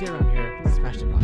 see around here, smash the like.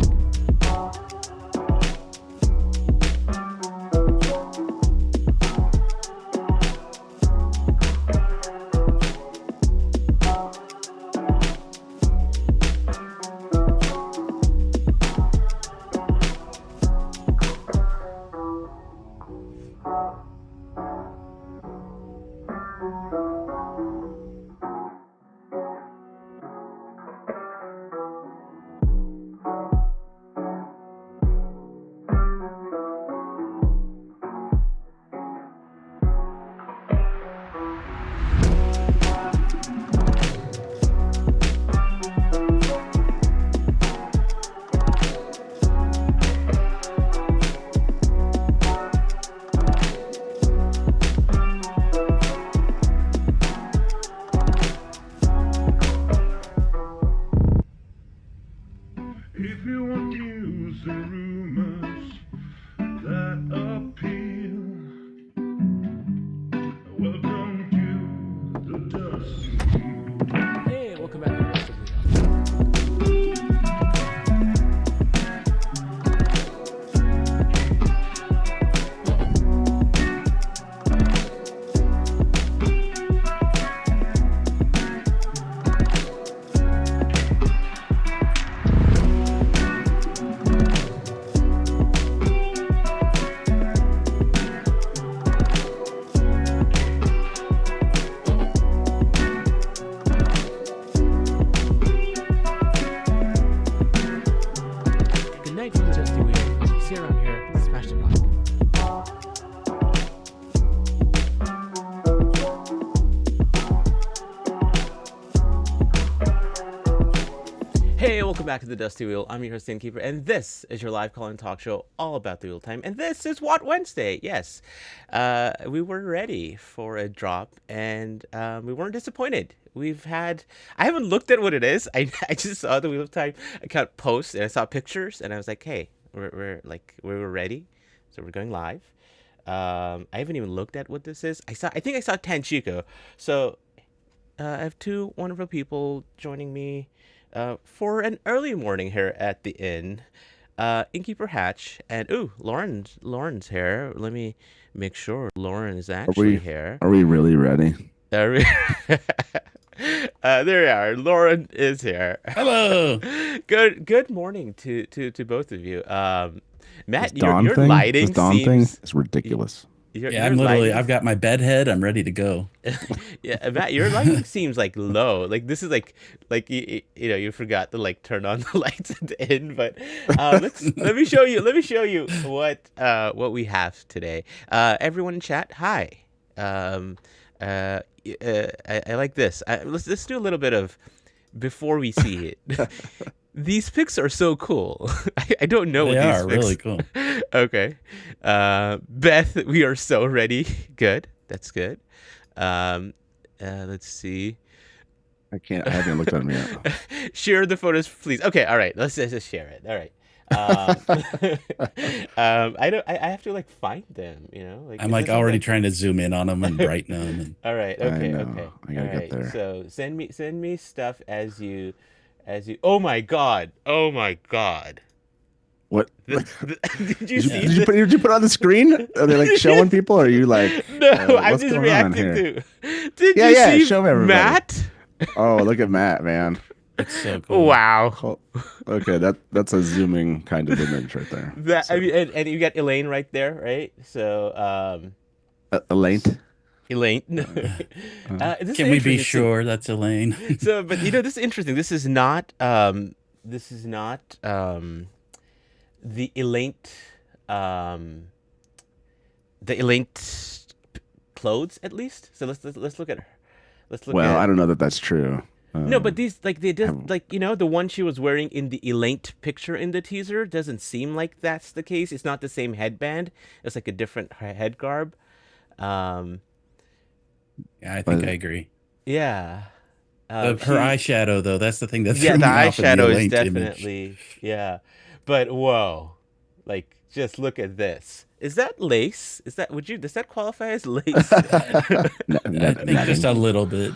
If you want to use the rumors that appeal, welcome to the dust. Hey, welcome back to the Dust Wheel. Good night from the Dusty Wheel. As you see around here, smash the like. Hey, welcome back to the Dusty Wheel. I'm your host, Innkeeper, and this is your live call-in talk show all about the wheel time. And this is What Wednesday. Yes, we were ready for a drop, and we weren't disappointed. I haven't looked at what it is. I just saw the Wheel of Time account post, and I saw pictures, and I was like, hey, we were ready, so we're going live. I haven't even looked at what this is. I think I saw TANCHICO. So I have two wonderful people joining me for an early morning here at the inn. Innkeeper Hatch and Lauren's here. Let me make sure Lauren is actually here. Are we really ready? There we are. Lauren is here. Hello. Good morning to both of you. Matt, This your thing, lighting this dawn seems thing is ridiculous. I'm literally, I've got my bed head. I'm ready to go. Yeah, Matt, your lighting seems like low. Like this is like you forgot to like turn on the lights at the end. But let me show you what we have today. Everyone in chat, hi. I like this. Let's do a little bit of before we see it. These pics are so cool. I don't know what these are pics really cool. Okay. Beth, we are so ready. Good. That's good. Let's see. I haven't looked at them yet. Share the photos, please. Okay. All right. Let's just share it. All right. I have to like find them, like I'm like already trying to zoom in on them and brighten them. And... All right. Okay. Okay. I gotta get there. So send me stuff as you. Oh my God. Oh my God. What? Did you see? Did you put it on the screen? Are they like showing people? Or are you like? No, I'm what's just going on reacting here? to. Did you see show everybody. Matt? Oh, look at Matt, man. It's so cool. Wow. Oh, okay, that's a zooming kind of image right there. I mean, and you got Elaine right there, right? So, Elaine. Elaine. Can we be sure that's Elaine? So, but this is interesting. This is not the Elaine, clothes at least. So let's look at her. I don't know that that's true. No, but these they did the one she was wearing in the Elaine picture in the teaser doesn't seem like that's the case. It's not the same headband. It's like a different head garb. Yeah, I think I agree. Yeah. Her eyeshadow, though, that's the thing that threw the me off eyeshadow in the is Elaine definitely image. yeah. But whoa, like just look at this. Is that lace? Does that qualify as lace? I think just a little bit.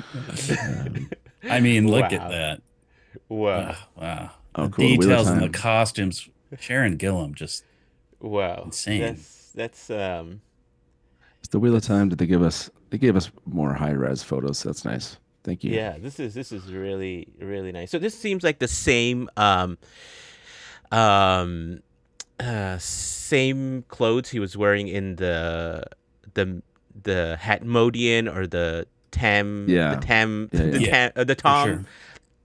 I mean, look at that. Wow. Wow. Oh, The cool. The Wheel of details and the Time. costumes. Sharon Gillum, just Wow. insane. It's the Wheel of That's Time. Did they give us? They gave us more high res photos. That's nice. Thank you. yeah. This is really really nice. So this seems like the um same clothes he was wearing in the the Hatmodian or Yeah. Yeah. Yeah. Yeah, the for Tom sure.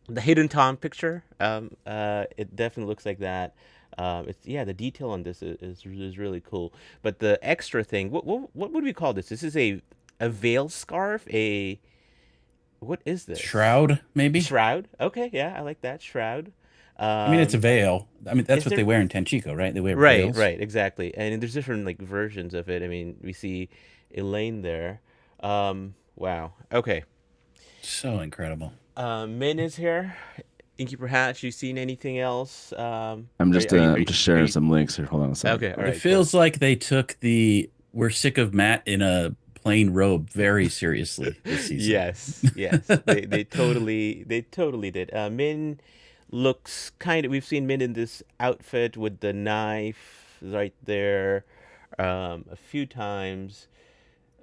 the hidden Tom picture. It definitely looks like that. It's yeah, the detail on this is really cool. But the extra thing, what would we call this? This is a veil scarf. What is this? Shroud, maybe. Shroud. Okay, yeah, I like that shroud. I mean, it's a Um, veil. I mean, that's is what they there? wear in Tenchico, right? They wear Right, veils. right, exactly. And there's different like versions of it. I mean, we see Elaine there. Wow. Okay. So incredible. Min is here. Innkeeper Hatch, you seen anything else? I'm just Are sharing you some links here. Hold on a second. okay? All It right, cool. feels like they took the "we're sick of Matt in a plain robe" very seriously this season. Yes, yes. They totally did. Min looks kind of. We've seen Min in this outfit with the knife right there, a few times.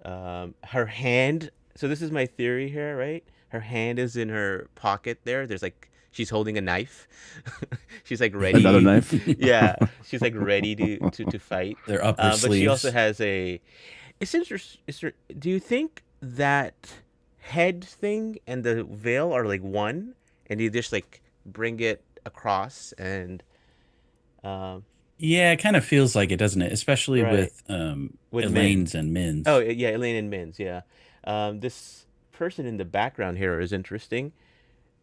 Her hand. So this is my theory here, right? Her hand is in her pocket there. There's like she's holding a knife. She's like Another ready. knife. Yeah, she's like ready to fight. They're up her But she also sleeves. has a. It's interesting. Do you think that head thing and the veil are like one, and you just like bring it across and um, Yeah, it kind of feels like it, doesn't it? Especially right with with Min? Elaine's and Oh Min's. yeah, Elaine and Mins. Yeah, this person in the background here is interesting.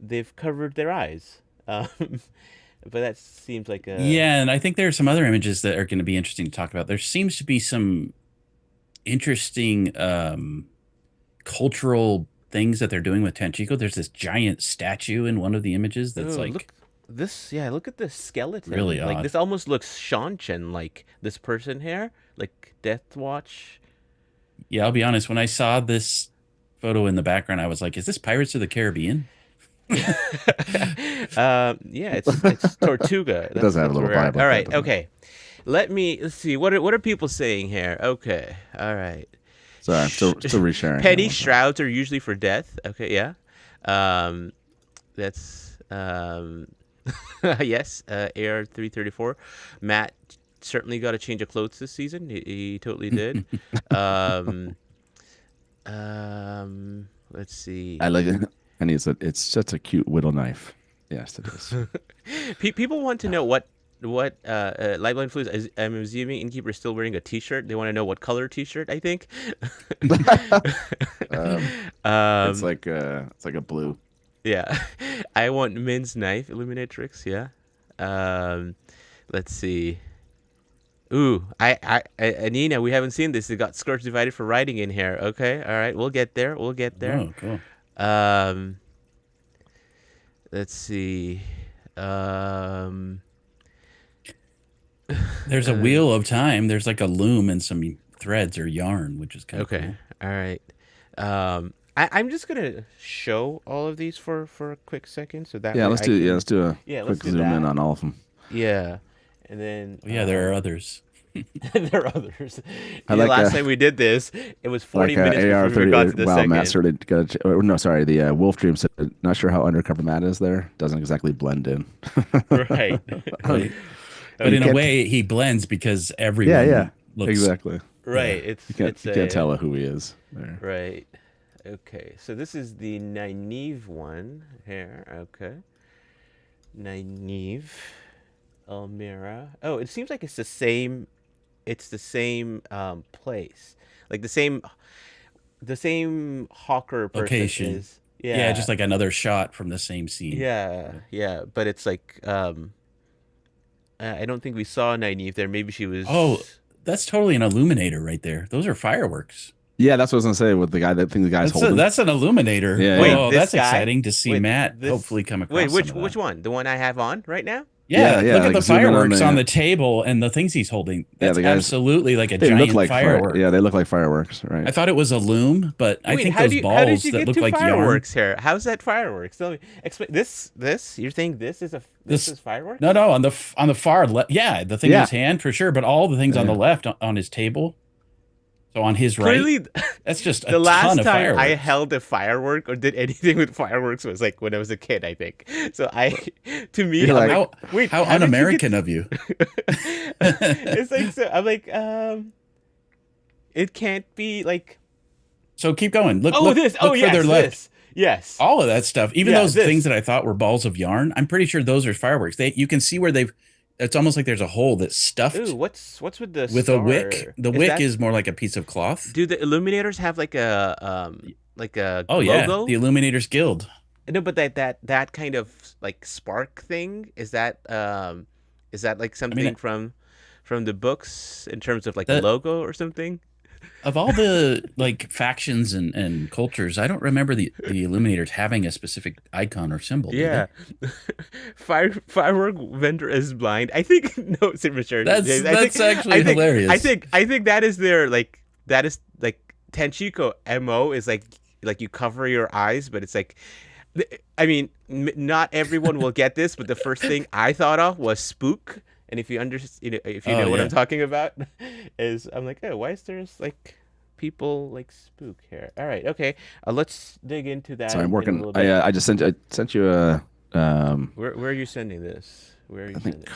They've covered their eyes, but that seems like a Yeah, and I think there are some other images that are going to be interesting to talk about. There seems to be some interesting cultural things that they're doing with Tanchico. There's this giant statue in one of the images that's oh like look this yeah look at the skeleton really like odd. this almost looks Shanchan like this person here like Death Watch. Yeah, I'll be honest. When I saw this photo in the background, I was like, "Is this Pirates of the Caribbean?" Yeah, it's Tortuga. It does have a That's little where we're at. vibe All like that, right, doesn't it? okay. Let's see. What are people saying here? Okay, all right. Sorry, I'm still resharing here. Penny One second. shrouds are usually for death. Okay, yeah. That's yes. AR 334. Matt certainly got a change of clothes this season. He totally did. Um, let's see. I like it. And it's such a cute whittle knife. Yes, it is. People want to know what Lifeline Flu is. I'm assuming Innkeeper is still wearing a T-shirt. They want to know what color T-shirt. I think. um, um, it's like a blue. yeah, I want Min's knife Illuminatrix. Yeah. Um, let's see. Ooh, Nina, we haven't seen this. It got Scourge Divided for writing in here. Okay, all right, we'll get there. We'll get there. Oh, cool. Um, let's see. Um, There's a wheel of time. There's like a loom and some threads or yarn, which is kind of okay. cool. All right. I'm just gonna show all of these for a quick second, so that Yeah, way let's I do can. let's do a Yeah, let's quick do zoom in that. on all of them. Yeah, and then Oh, yeah, there are others. there are others. I The like last time we did this, it was 40 like minutes before AR we 30. got to the Wow, Matt second. certainly got. No, sorry. The Wolf Dream said, "Not sure how undercover Matt is there. Doesn't exactly blend in." Right. Right. But You in a can't. way, he blends because Yeah, yeah, everyone looks, exactly. yeah. Right. It's You can't tell who he is there. right. Okay. So this is the Nynaeve one here. Okay. Nynaeve. Almira. Oh, it seems like it's the same. It's the same place, like the same hawker person Location. is. Yeah, just Yeah, like another shot from the same scene. yeah, yeah. But it's like I don't think we saw Nynaeve there. Maybe she Oh, was. that's totally an illuminator right there. Those are fireworks. Yeah, that's what I was gonna say with the guy. That thing the guy's holding. That's an illuminator. Yeah, Wait, yeah. Oh, this that's guy. exciting to see Wait, Matt this. hopefully come Wait, across some of which that. one? The one I have on right now? Yeah, yeah, look at like the zoom in on fireworks on the the table and the things he's holding. yeah, That's the guys. absolutely like a They look giant like firework. yeah, they look like fireworks, right? I thought it was a loom, but I Wait, think those how did balls you that get look to like yarn. fireworks here? How's that fireworks? Tell me. Explain this. You're saying this This is fireworks? no, no, on the far left. Yeah, the thing in Yeah, his hand for sure, but all the things on yeah. the left on his table. So on his right, Clearly, that's just a the ton last of time I fireworks. held a firework or did anything with fireworks was like when I was a kid, I think. So to me, You're I'm like, like, How wait, how how did you un-American get? of you. It's like so. I'm like, it can't be like. So keep going. Look, Oh, look, this. Oh, look yes, further left. this. Yes. All of that stuff, even Yeah, those things this. that I thought were balls of yarn, I'm pretty sure those are fireworks. You can see where they've. It's almost like there's a hole that's Ooh, stuffed what's with the with a wick. star? The Is wick that is more like a piece of cloth. do the illuminators have like a Oh yeah, the logo? Illuminators Guild. No, but that kind of like spark thing is that like I mean, something from the books in terms of like a the logo or something? of all the like factions and cultures, I don't remember the Illuminators having a specific icon or symbol, do they? Yeah. Firework vendor is blind. I think no, Richard. That's actually hilarious. I think that is their that is like Tanchico MO is like you cover your eyes, but it's like I mean, not everyone will get this, but the first thing I thought of was spook. And if if you Oh know what I'm yeah. talking about, is I'm like, oh, why is there like people like spook here? All right, okay, let's dig into that Sorry, I'm in a working. little bit. I just sent you a Where are you sending this? Where are you I think sending?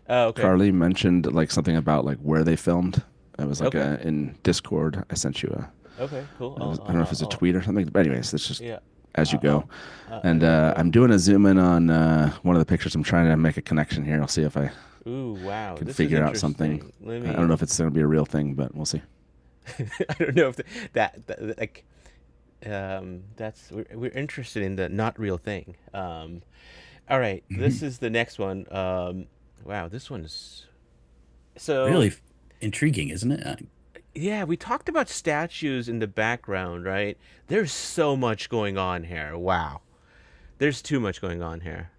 Oh, okay, Carly mentioned like something about like where they filmed. It was like okay, in Discord. I sent you a. okay, cool. I don't know if it's a tweet or something. But anyways, it's just Yeah, as you go. I'm And gonna go. I'm doing a zoom in on one of the pictures. I'm trying to make a connection here. I'll see if I Ooh, wow, can this is figure out something. interesting. Let I don't know me. if it's going to be a real thing, but we'll see. I don't know if that like that's we're interested in the not real thing. All right, this is the next one. Wow, this one's so Really intriguing, isn't it? yeah. We talked about statues in the background, right? There's so much going on here. Wow, there's too much going on here.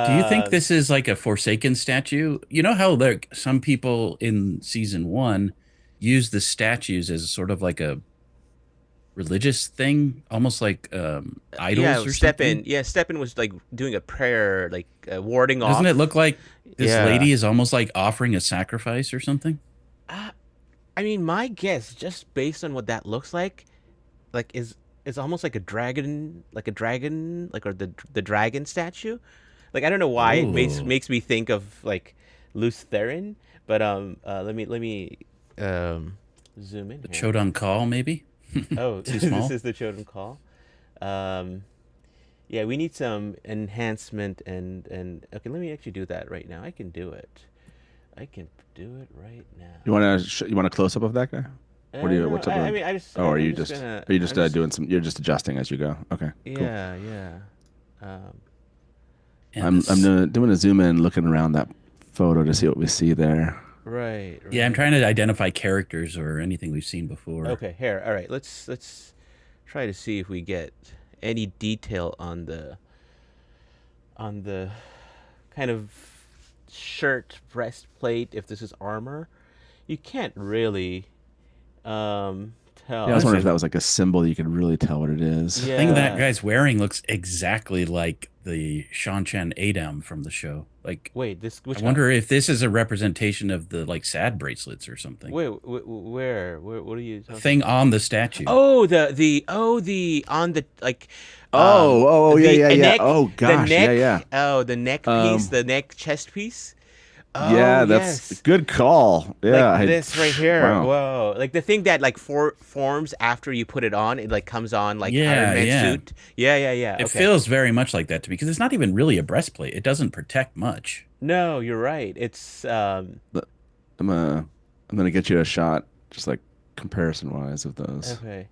Do you think uh, this is like a Forsaken statue? You know how there some people in season one use the statues as sort of like a religious thing, almost like yeah, idols or something? Stepin was like doing a prayer, like warding Doesn't it look off. like this Yeah. lady is almost like offering a sacrifice or something? Uh, I mean, my guess, just based on what that looks like is almost like a dragon, like or the dragon statue. Like I don't know why it Oh, makes me think of like Lutheran, but let me zoom in the here. Chodon Call, maybe? Oh, Too this small? is the Chotem Call. Um, yeah, we need some enhancement and okay, let me actually do that right now. I can do it. I can do it right You want a close up of that guy? now. What do you? No, What's up? I mean, Oh, are I'm you just just gonna, are you just I'm just, doing some? You're just adjusting as you go. Okay, cool. yeah, yeah. Um, And I'm this, doing a zoom in, looking around that photo to see what we see there. right, yeah, I'm right. trying to identify characters or anything we've seen before. Okay, here. All right, let's try to see if we get any detail on the kind of shirt breastplate. If this is armor, you can't really Yeah, I was tell. wondering Honestly, if that was like a symbol you could really tell what it the is. thing that Yeah. guy's wearing looks exactly like the Shan Chen Adam from the show. Like, Wait, this I which guy? wonder if this is a representation of the like sad bracelets or something. Wait, where? What are you The talking? thing on the statue. Oh, the on the like, Yeah, the yeah, a yeah. neck, Oh the gosh, yeah, neck. yeah. Oh, the neck piece, Um, the neck chest piece. Oh yeah, that's yes, good call. like Yeah, this right here. wow. Whoa, like the thing that like forms after you put it on. It like comes on like Iron Yeah, Man yeah. suit. Yeah, yeah, yeah. It Okay. feels very much like that to me because it's not even really a breastplate. It doesn't protect much. No, you're right. It's But I'm gonna get you a shot, just like comparison wise of those. okay.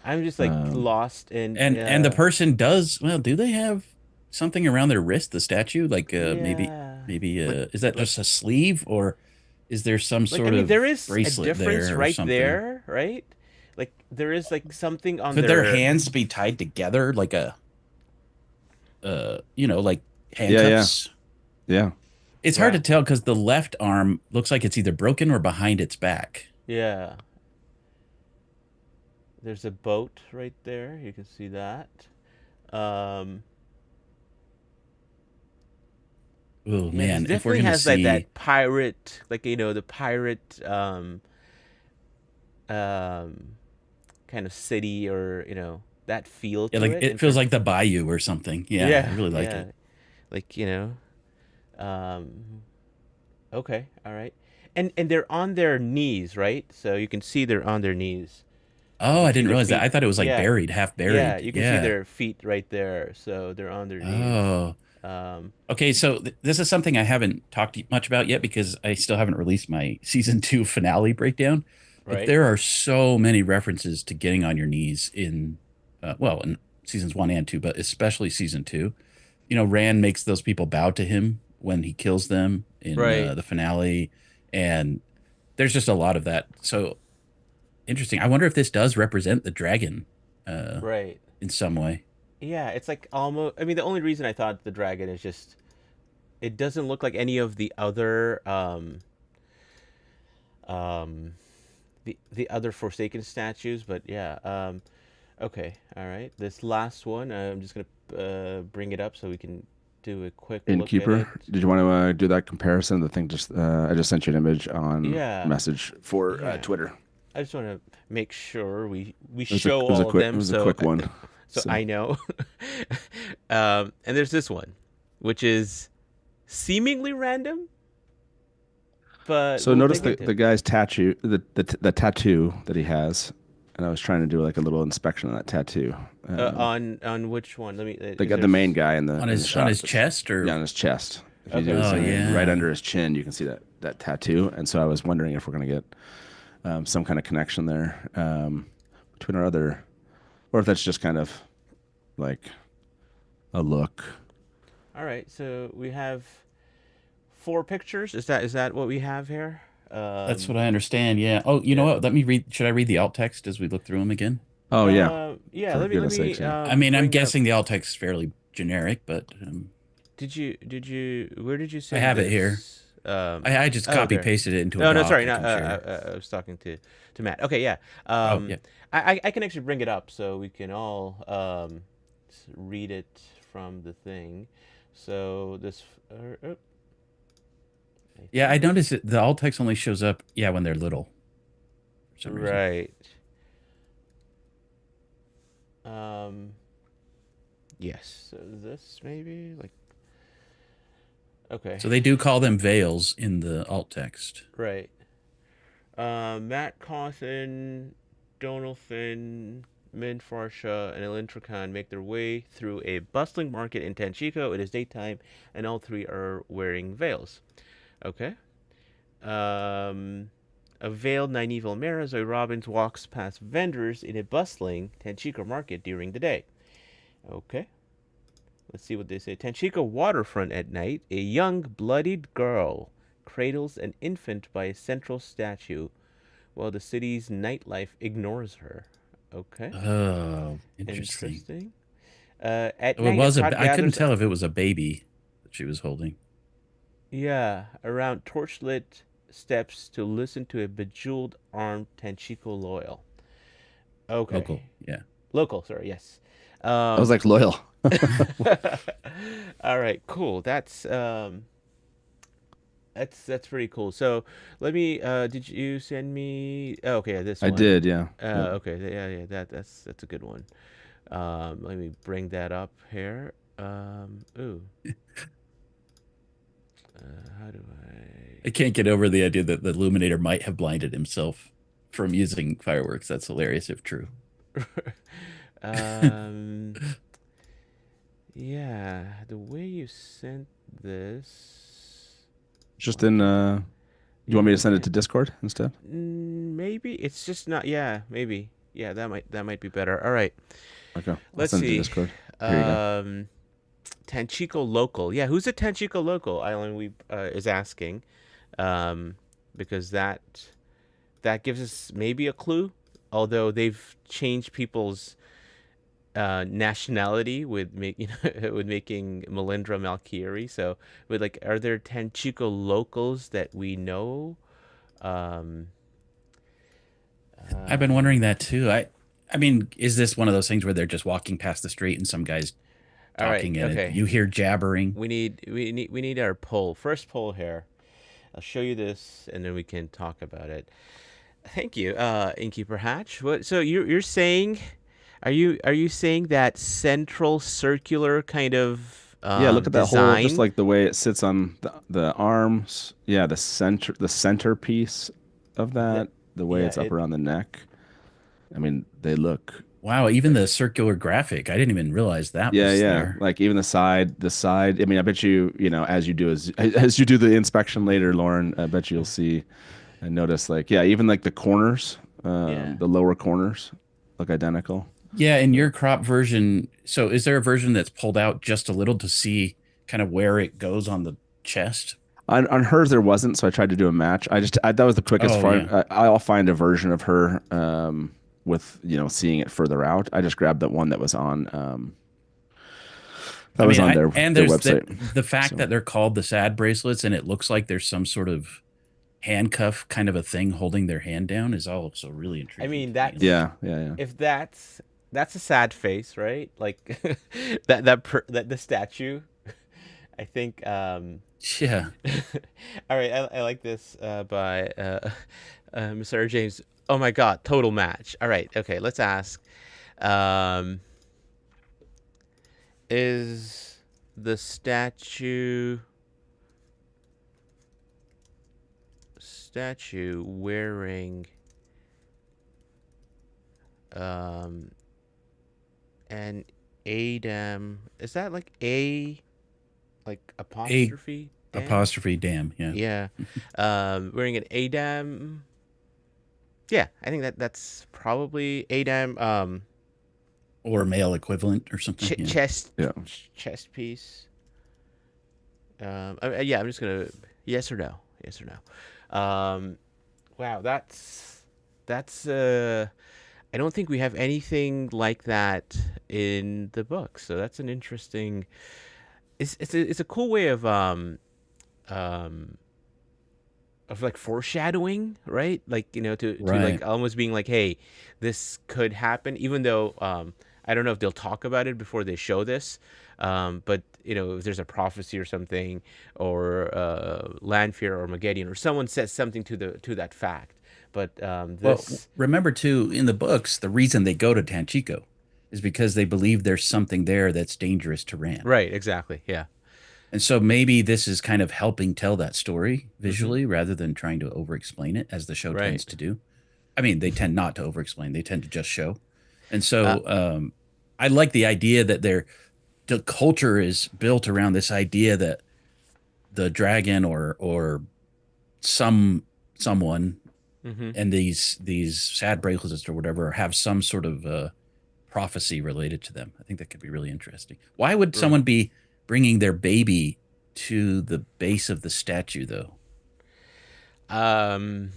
I'm just like Um, lost in And the person does well. Do they have something around their wrist? The statue, like yeah. maybe Like is that like just a sleeve or is there some like I sort mean there of is a bracelet difference there or right something? there, right? Like there is like something on Could their their hands be tied together like a like Yeah. handcuffs. Yeah. It's hard to Wow. tell because the left arm looks like it's either broken or behind its back. Yeah. There's a boat right there. You can see that. Um, Oh yeah, this man, if we're definitely gonna has like see, that pirate, like the pirate um kind of city, or that feel yeah, to like it it in feels terms. like the Bayou or something. Yeah, I Yeah, really like yeah, it. like um okay, all right. And they're on their knees, right? So you can see they're on their knees. You Oh, can I see didn't their realize that. feet. I thought it was like Yeah, buried, half yeah, buried. you can see Yeah. their feet right there. So they're on their knees. Oh, Um, okay. So this is something I haven't talked much about yet because I still haven't released my season two finale breakdown. But right, there are so many references to getting on your knees in, well, in seasons one and two, but especially season two. You know, Rand makes those people bow to him when he kills them in right, the finale, and there's just a lot of that. So interesting. I wonder if this does represent the dragon uh, right. in some way. Yeah, it's like almost. I mean, the only reason I thought the dragon is just it doesn't look like any of the other um the other Forsaken statues, but yeah. Okay, all right. This last one, I'm just gonna bring it up so we can do a quick look at Innkeeper. it. Did you want to do that comparison? The thing just I just sent you an image on Yeah, message for yeah. Twitter. I just want to make sure we It was a show it was a all of quick it them, was a so quick one. so So I know. And there's this one, which is seemingly random, but so we'll notice dig the into the it. guy's tattoo the tattoo that he has, and I was trying to do like a little inspection of that tattoo. On which one? Let me. They Is got there? the main guy in the On shot. his chest Yeah, or on his chest. If you do Okay. zoom oh in, right yeah. under his chin, you can see that tattoo. And so I was wondering if we're gonna get some kind of connection there between our other, or if that's just kind of like a look. All right. So we have four pictures. Is that what we have here? That's what I understand. Yeah. Oh, you know Yeah. what? Let me read. Should I read the alt text as we look through them again? Oh yeah, Yeah. for Let goodness me sakes, yeah. I mean, I'm bring up. guessing the alt text is fairly generic, but Did you where did you I send have it here. this? I just Oh, copy there. pasted it into a Oh no, doc sorry. I Not. can share. I was talking to Matt. Okay, yeah. Oh yeah. I can actually bring it up so we can all read it from the thing. So this. I Yeah, I think. noticed that the alt text only shows up, yeah, when they're little for some reason. Right. Um. Yes. So this maybe like. Okay. So they do call them veils in the alt text. Right. Matt Cawthon, Donalfin, Min Farsha, and Elintrakan make their way through a bustling market in Tanchico. It is daytime, and all three are wearing veils. Okay. Um, a veiled Nynaeve Elmira, Zoe Robbins walks past vendors in a bustling Tanchico market during the day. Okay. Let's see what they say. Tanchico waterfront at night. A young, bloodied girl cradles an infant by a central statue while the city's nightlife ignores her. Okay. Oh, interesting. Interesting. At So it night, a was crowd I couldn't gathers. tell if it was a baby that she was holding. Yeah, around torchlit steps to listen to a bejeweled armed Tanchico loyal. Okay. Local. Yeah. Local, sorry, yes. I was like loyal. All right, cool. That's pretty cool. So let me. Did you send me? Oh, okay, yeah, this I one. did, yeah. Yep. Okay, yeah. That's a good one. Let me bring that up here. Ooh. How do I can't get over the idea that the Illuminator might have blinded himself from using fireworks. That's hilarious if true. I? Yeah, the way you sent this. Just in you want me to send it to Discord instead? Maybe it's just not. Yeah, maybe. Yeah, that might be better. All right. Okay. I'll Let's send it to see. Discord. Here you go. Tanchico local. Yeah, who's a Tanchico local? Island we is asking, because that gives us maybe a clue. Although they've changed people's nationality with with making Melindra Malkieri. So, with like, are there Tanchico locals that we know? Um, I've been wondering that too. I mean, is this one of those things where they're just walking past the street and some guy's all right, talking and okay. you hear jabbering? We need our poll. First poll here. I'll show you this, and then we can talk about it. Thank you, Innkeeper Hatch. What? So you're saying, are you saying that central circular kind of Yeah, look at that hole, just design? like the way it sits on the arms. Yeah, the centerpiece of That that, the way yeah, it's up it around the neck. I mean, they look. Wow, even the circular graphic. I didn't even realize that Yeah, was yeah. there. Like even the side. I mean, I bet you, as you do as you do the inspection later, Lauren, I bet you'll see and notice like, yeah, even like the corners, yeah. the lower corners look identical. Yeah, in your crop version, so is there a version that's pulled out just a little to see kind of where it goes on the chest? On hers there wasn't, so I tried to do a match. That was the quickest. Oh yeah. I'll find a version of her with seeing it further out. I just grabbed the one that was on I mean, their and their there's website. the fact So that they're called the sad bracelets, and it looks like there's some sort of handcuff kind of a thing holding their hand down is also really I intriguing mean, to me. that's yeah, yeah, yeah. if that's a sad face, right? Like that the statue. I think. Yeah. All right, I like this by Mr. James. Oh my God, total match. All right, okay, let's ask. Um, is the statue wearing um an Adam? Is that like a like A apostrophe dam? apostrophe damn. Yeah. Yeah, wearing an Adam. Yeah, I think that's probably Adam. Or male equivalent or something. Yeah. Yeah. Chest piece. Yeah, I'm just gonna yes or no, yes or no. Wow, that's. I don't think we have anything like that in the book, so that's an interesting. It's a cool way um of like foreshadowing, right? Like, to like Right. almost being like, hey, this could happen, even though I don't know if they'll talk about it before they show this. But if there's a prophecy or something, or Lanfear or Maggedion, or someone says something to that fact. But Well, this remember too, in the books, the reason they go to Tanchico is because they believe there's something there that's dangerous to Rand. right, exactly, yeah. And so maybe this is kind of helping tell that story Hmm. visually rather than trying to over explain it as the show Right. tends to do. I mean, they tend not to over explain, they tend to just show. And Uh, so I like the idea that the culture is built around this idea that the dragon or someone hmm. and these sad bracelets or whatever have some sort of prophecy related to them. I think that could be really interesting. Why would Right. someone be bringing their baby to the base of the statue, though? Um.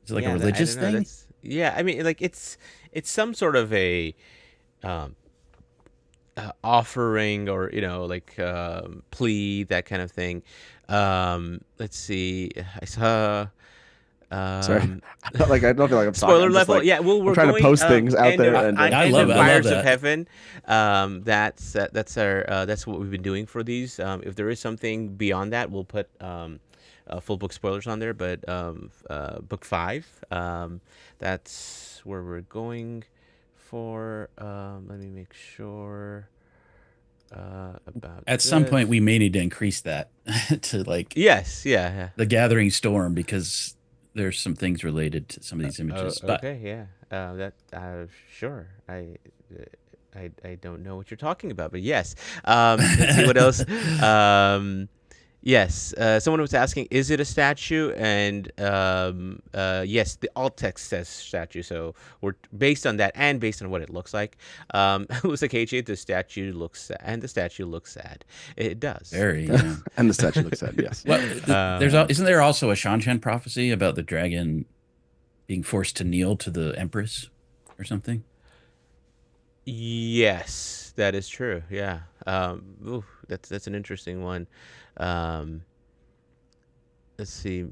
Is it like a Yeah. I religious don't know. thing? Yeah. I mean, like it's some sort of a um offering, or like plea, that kind of thing. Let's see. I saw Sorry. um I don't feel like I'm talking. spoiler I'm just level. like Yeah, well, I'm we're trying to going post things out end there of and I end love of it. I love Fires of that. Heaven. That's our that's what we've been doing for these. If there is something beyond that, we'll put full book spoilers on there. But book 5, that's where we're going for. Let me make sure about At some this. point, we may need to increase that to like Yes, yeah, the Gathering Storm because there's some things related to some of these yeah. images. But Okay, yeah. That sure. I don't know what you're talking about, but yes. Let's see what else. Yes. Someone was asking, is it a statue? And yes, the alt text says statue. So we're based on that, and based on what it looks like. It was like AJ, the statue looks sad, and the statue looks sad. It does. very, yeah. and the statue looks sad. Yes. Well, Um, isn't there also a Shanshan prophecy about the dragon being forced to kneel to the Empress or something? Yes, that is true. Yeah. Ooh, that's an interesting one. Um, let's see.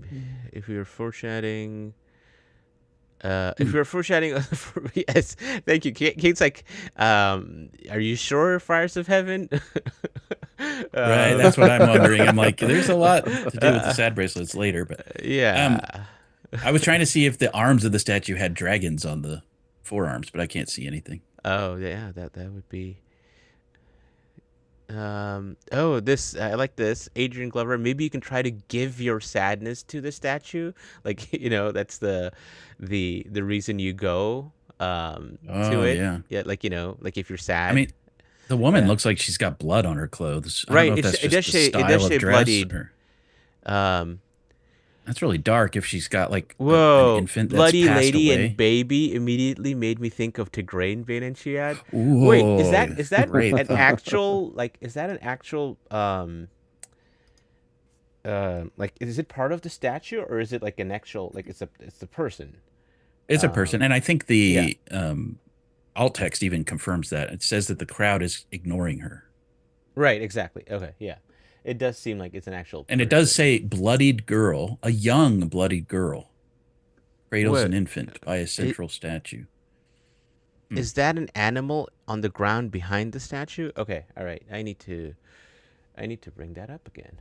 If we were foreshadowing, if we were foreshadowing, yes, thank you. Kate's like, are you sure Fires of Heaven? Right, um, that's what I'm wondering. I'm like, there's a lot to do with the sad bracelets later, but yeah. um, I was trying to see if the arms of the statue had dragons on the forearms, but I can't see anything. Oh, yeah. That would be. Oh, this I like this. Adrian Glover. Maybe you can try to give your sadness to the statue. Like, that's the reason you go to Oh it. yeah. Yeah, like, like if you're I sad. mean, the woman Yeah. looks like she's got blood on her clothes. I don't Right. know if that's It does just the say style of dress bloodied. or Um that's really dark if she's got like an Whoa, infant that's bloody passed lady and away. baby immediately made me think of Tigraine Bainanchiad. Wait, Ooh, is that great an thought. actual is that an actual like is it part of the statue or is it like an actual like it's the person? It's a person, Um and I think yeah. the alt text even confirms that. It says that the crowd is ignoring her. Right, exactly. Okay, yeah. It does seem like it's an actual And it does person. say bloodied girl, a young bloodied girl, cradles an What infant by a it, central statue. Hmm. is that an animal on the ground behind the statue? Okay, all right. I need to bring that up again.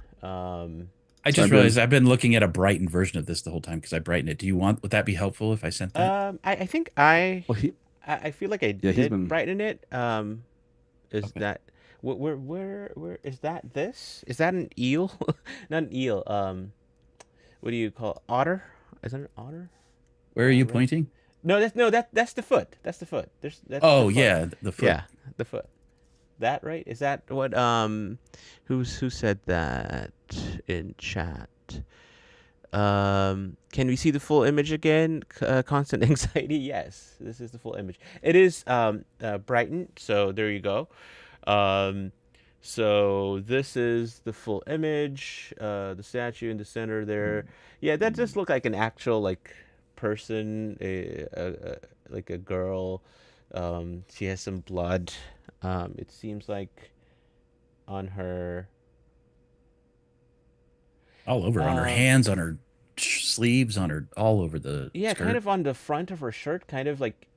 I So just I've been. realized I've been looking at a brightened version of this the whole time because I brightened it. Do you want, would that be helpful if I sent that? I think Well, I feel like I yeah, he's did been. brighten it. Is Okay. that where is that? This is that an eel? Not an eel. What do you call it? Otter? Is that an otter? Where are you Right? pointing? No, that's the foot. That's the foot. That's the Oh, foot. yeah, the foot. Yeah, the foot. That right? Is that what who said that in chat? Can we see the full image again? Constant anxiety. Yes, this is the full image. It is brightened. So there you go. Um, so this is the full image. The statue in the center there. Yeah, that just looked like an actual like person, like a girl. She has some blood. It seems like on her. All over, on her Um, hands, on her sleeves, on her, all over the yeah, kind skirt. of on the front of her shirt, kind of like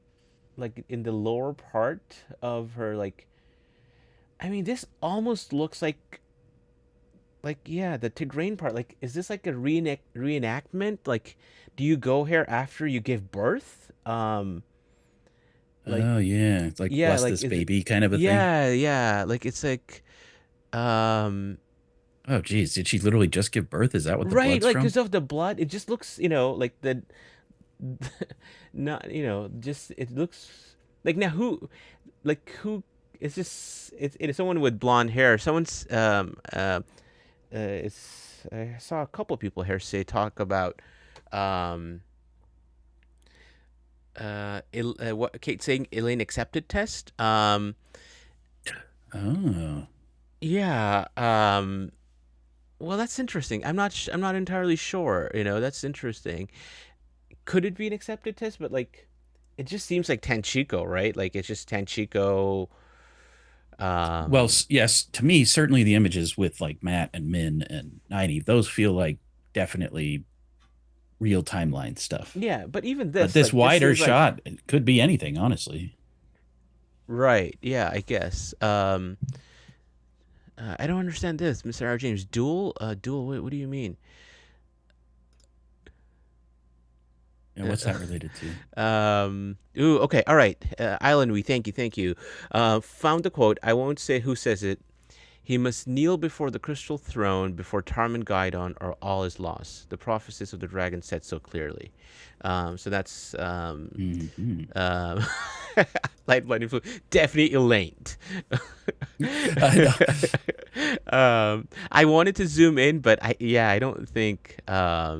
in the lower part of her like. I mean, this almost looks like yeah, the Tigraine part. Like, is this like a reenactment? Like, do you go here after you give birth? Like Oh, yeah. It's like, yeah, bless like this is it? baby kind of a thing. Yeah. Like it's like um Oh, geez. Did she literally just give birth? Is that what the right, blood's like from? because of the blood, it just looks like the not just it looks like now who is this? It is someone with blonde hair. Someone's it's I saw a couple people here say talk about um what Kate saying Elaine accepted test. Oh. Yeah. Well, that's interesting. I'm not entirely sure. That's interesting. Could it be an accepted test? But like, it just seems like Tanchico, right? Like it's just Tanchico. Well, Um, yes, to me, certainly the images with like Matt and Min and 90, those feel like definitely real timeline stuff. yeah. But even But this, this like, this wider seems like shot, it could be anything, honestly. right. Yeah, I guess. I don't understand this, Mr. R. James. Dual. Dual. What do you mean? And what's that related to? Ooh, okay, all right. Island, we thank you. Found the quote. I won't say who says it. He must kneel before the crystal throne, before Tarman Gaidon, or all is lost. The prophecies of the dragon said so clearly. So that's Mhm. um, light blinding flu. Definitely Elaine. I know. I wanted to zoom in, but I don't think. I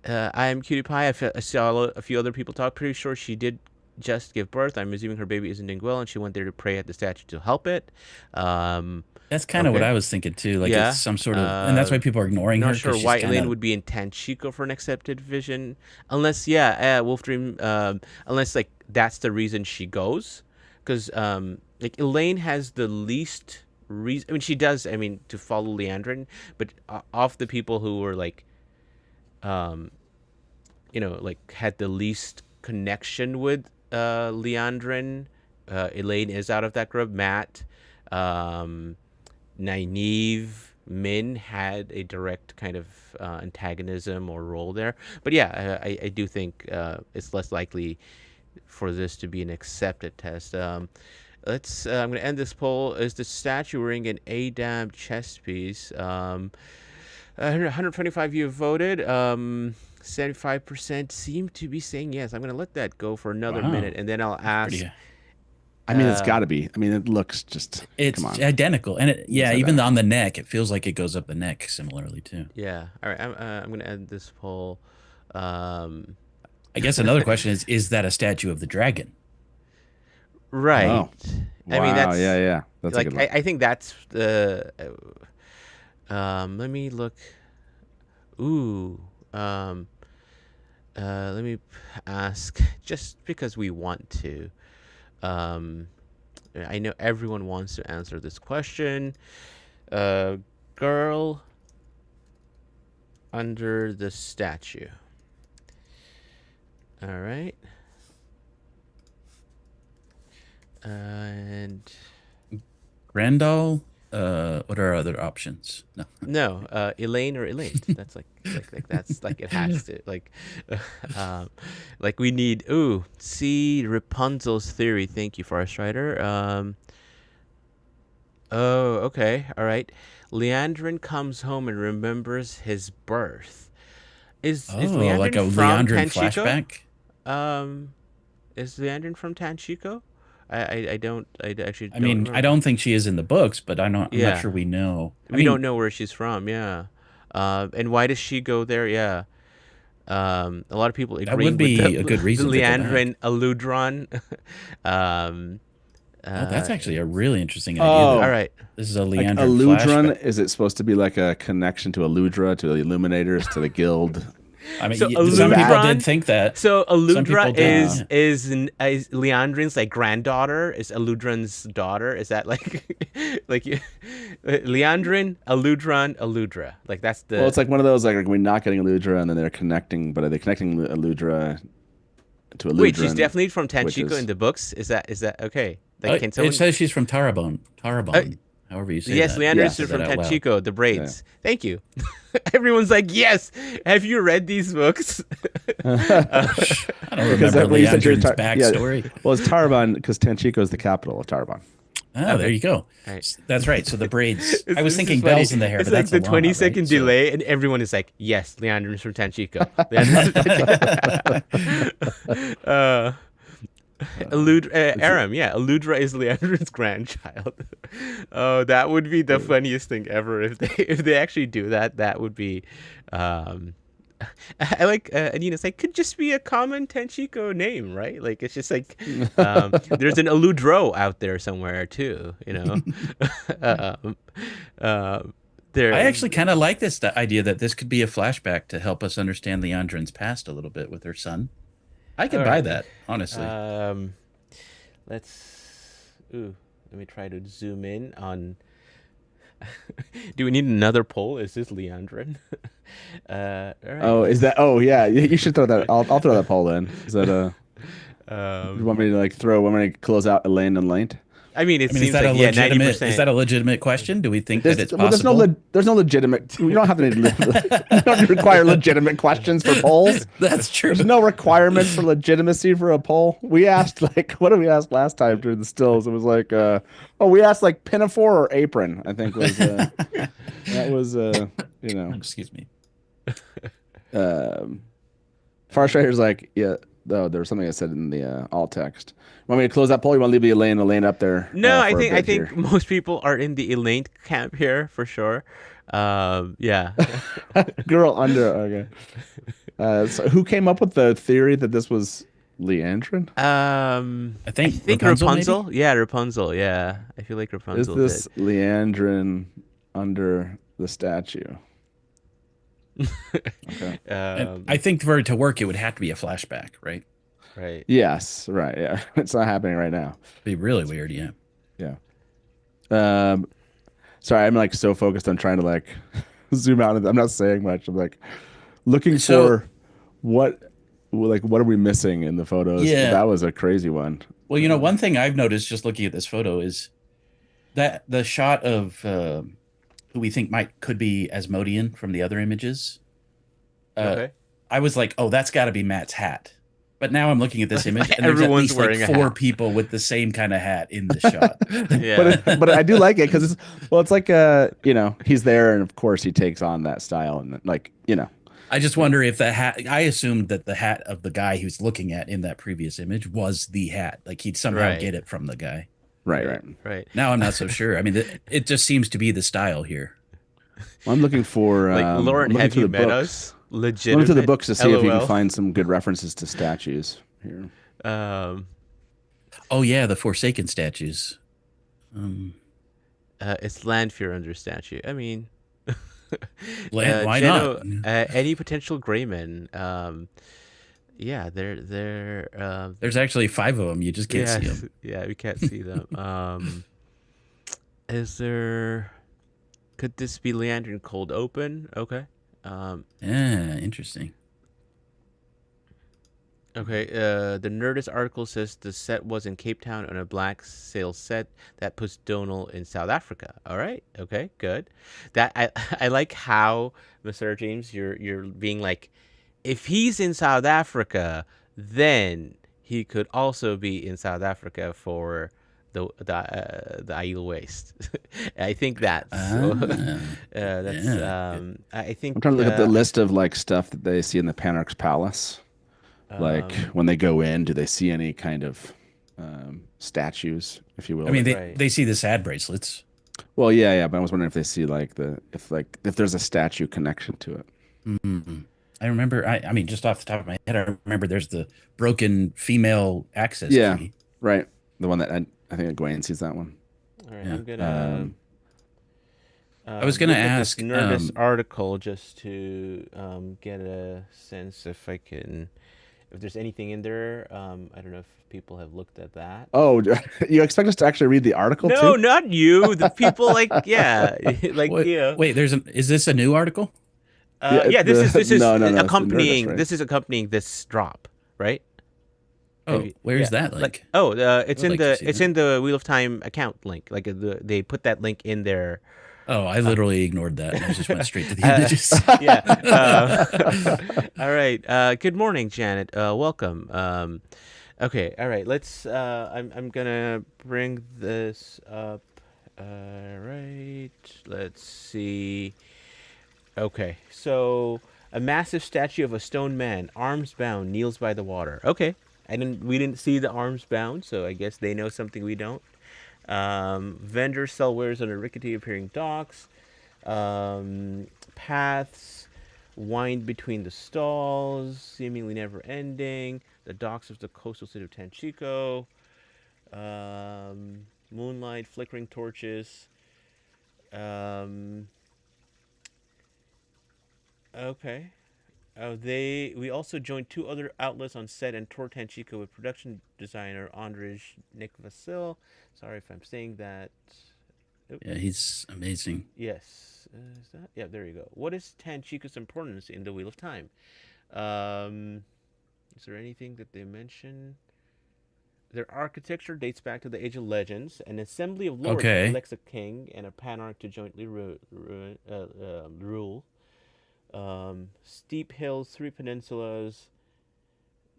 am Cutie Pie. I saw a few other people talk. Pretty sure she did just give birth. I'm assuming her baby isn't doing well, and she went there to pray at the statue to help it. Um, That's kind of what okay. I was thinking too. Like it's Yeah. some sort of, and that's why people are ignoring her Not because sure she's why kind Elaine of. would be in Tanchico for an accepted vision, unless Wolf Dream, unless like that's the reason she goes, because like Elaine has the least reason. I mean, she does. I mean, to follow Leandrin, but of the people who were like, um, like had the least connection with Leandrin, Elaine is out of that group. Matt, um, Nynaeve, Min had a direct kind of antagonism or role there. But yeah, I do think it's less likely for this to be an accepted test. I'm going to end this poll. Is the statue wearing an ADAM chest piece? 125 you have voted. 75% seem to be saying yes. I'm going to let that go for another Wow. minute, and then I'll ask. Pretty, I mean, it's got to be. I mean, it looks just. it's Come on. identical, and It's even identical. on the neck, it feels like it goes up the neck similarly too. Yeah. All right. I'm going to end this poll. Um, I guess another question is that a statue of the dragon? right. Oh. I mean, Wow, that's yeah. That's a like good one. I think that's the. Let me look. Ooh. Let me ask, just because we want to. Um, I know everyone wants to answer this question. Girl under the statue. All right. And Grandal? What are other options? No. no, Elaine or Elaine. That's like that's like it has to like we need. Ooh, see Rapunzel's theory. Thank you, Forest Rider. Oh, okay, all right. Leandrin comes home and remembers his birth. Is Oh, like Leandrin a from Leandrin Tanchico? flashback? Um, is Leandrin from Tanchico? I don't. I actually I don't mean, I remember. don't think she is in the books, but I'm not Yeah, sure we know. I we don't mean, know where she's from. Yeah. And why does she go there? Yeah. A lot of people that would agreeing with be a good the reason to go Leandrin back. Aludron. um, Oh, that's actually a really interesting idea that all Oh, right. this is a like Leandrin flashback. Eludron, is it supposed to be like a connection to Eludra, to the Illuminators, to the Guild? I mean, So some people that? did Aludron. think that. So Some Aludra people did. Yeah. is Leandrin's like granddaughter. Is Aludron's daughter? Is that like Leandrin, Aludron, Aludra? Like that's Well, the. it's like one of those, like, are we not getting Eludra, and then they're connecting, but are they connecting Eludra to Wait, she's Eludran, definitely from which Tanchico in is the books. Is that okay? Like, can It someone? says she's from Tarabon. Uh, Tarabon, however you say Yes, that. Leandrin Yes. is Say that from out loud. Tanchico, the yeah. braids. Thank you. Everyone's like, yes. Have you read these books? I don't Because remember when you said you're Leandrin's backstory. well, it's Tarabon because Tanchico is the capital of Tarabon. Oh, there Okay. you go. All right. That's right. So the braids. I was This is thinking funny. bells in the hair, It's but like that's the a llama, 20-second right? So, delay, and everyone is like, yes, Leandrin's from Tanchico. Leandrin's from Tanchico. Aram, yeah, Aludra is Leandrin's grandchild. Oh, that would be the funniest thing ever if they actually do that. That would be. I like Anina's like could just be a common Tenchiko name, right? Like it's just like there's an Aludro out there somewhere too, you know. um, there. I actually kind of like this idea that this could be a flashback to help us understand Leandrin's past a little bit with her son. I could All buy right. that, honestly. Let me try to zoom in on. Do we need another poll? Is this Leandrin? All right. Oh, is that? Oh, yeah. You should throw that. I'll throw that poll in. Is that you want me to like throw? Want me to close out Elaine and Lane? I mean, it I mean, seems like 90%. is that a legitimate question? Do we think that it's possible? There's no legitimate. We don't have to. You don't have to require legitimate questions for polls. That's true. There's no requirement for legitimacy for a poll. We asked like, what did we ask last time during the stills? It was like, we asked like pinafore or apron. I think was that was you know. Excuse me. Farsighter's like, yeah. Though there was something I said in the alt text. Want me to close that poll? You want to leave the Elaine up there? No, for a I bit think here? most people are in the Elaine camp here for sure. Yeah. Girl under. Okay. So who came up with the theory that this was Leandrin? I I think think Rapunzel, Rapunzel. maybe. Yeah, Rapunzel. Yeah, I feel like Is Rapunzel did. this Leandrin under the statue? Okay. And um, I think for it to work, it would have to be a flashback, right? right. Yes, right. Yeah. It's not happening right now. Be really weird, yeah. Yeah. Um, sorry, I'm like so focused on trying to like zoom out. I'm not saying much. I'm like looking So for what what are we missing in the photos? yeah, That was a crazy one. well, one thing I've noticed just looking at this photo is that the shot of who we think might could be Asmodean from the other images. Uh, Okay. I was like, oh, that's got to be Matt's hat. But now I'm looking at this image, and there's at Everyone's least like wearing a four hat. people with the same kind of hat in the shot. Yeah. But I do like it because it's like he's there and of course he takes on that style and like I just wonder if the hat. I assumed that the hat of the guy who's looking at in that previous image was the hat. Like he'd somehow Right. get it from the guy. right. Right. Now I'm not so sure. I mean, it just seems to be the style here. Well, I'm looking for Like Lauren, I'm looking have through you the met books. us? Looking through the Legitimate. books to see if you can LOL. find some good references to statues here. Um, Oh yeah, the Forsaken statues. Um, it's Landfear under statue. I mean, Why not? Geno, any potential Greymen. Yeah, they're There's actually 5 of them. You just can't yeah, see them. yeah, we can't see them. Is there? Could this be Leandrin Cold Open? Okay. Yeah, interesting. Okay, the Nerdist article says the set was in Cape Town on a black sail set that puts Donal in South Africa. All right, okay, good. That I like how Mr. James, you're being like, if he's in South Africa, then he could also be in South Africa for the Isle Waste. I think Ah, that's yeah. I think I'm trying to look at the list of like stuff that they see in the Panarch's palace. Like um, when they go in, do they see any kind of statues, if you I will? mean, right. they see the sad bracelets. Well, yeah, but I was wondering if they see like if there's a statue connection to it. Mm. I remember. I mean, just off the top of my head, I remember there's the broken female access Yeah, key. right. The one that I think Gwen sees that one. All right, Yeah. I'm gonna I was gonna look at this ask. Nerdist article just to get a sense if there's anything in there. I don't know if people have looked at that. Oh, you expect us to actually read the article No, too? not you. The people like yeah, like Wait, yeah. wait. Is this a new article? Yeah, Yeah, this is no, it's the Nerdist, accompanying right? this is accompanying this drop, right? Have Oh, you- where's yeah, that like link? it's would in like to see it's that. in the Wheel of Time account link. Like they put that link in there. Oh, I literally ignored that. I just went straight to the Uh, images. yeah. All right. Good morning, Janet. Welcome. Okay. All right. Let's. I'm gonna bring this up. All right. Let's see. Okay. So a massive statue of a stone man, arms bound, kneels by the water. Okay. We didn't see the arms bound, so I guess they know something we don't. Vendors sell wares on a rickety appearing docks. Paths wind between the stalls, seemingly never ending. The docks of the coastal city of Tanchico. Moonlight, flickering torches. Um, okay. We also joined 2 other outlets on set and toured Tanchico with production designer Andrzej Nick Vasil. Sorry if I'm saying that. Oop. Yeah, he's amazing. Yes. Is that? Yeah, there you go. What is Tanchico's importance in the Wheel of Time? Um, is there anything that they mention? Their architecture dates back to the Age of Legends. An assembly of lords Okay. elects a king and a panarch to jointly rule. Steep hills, 3 peninsulas.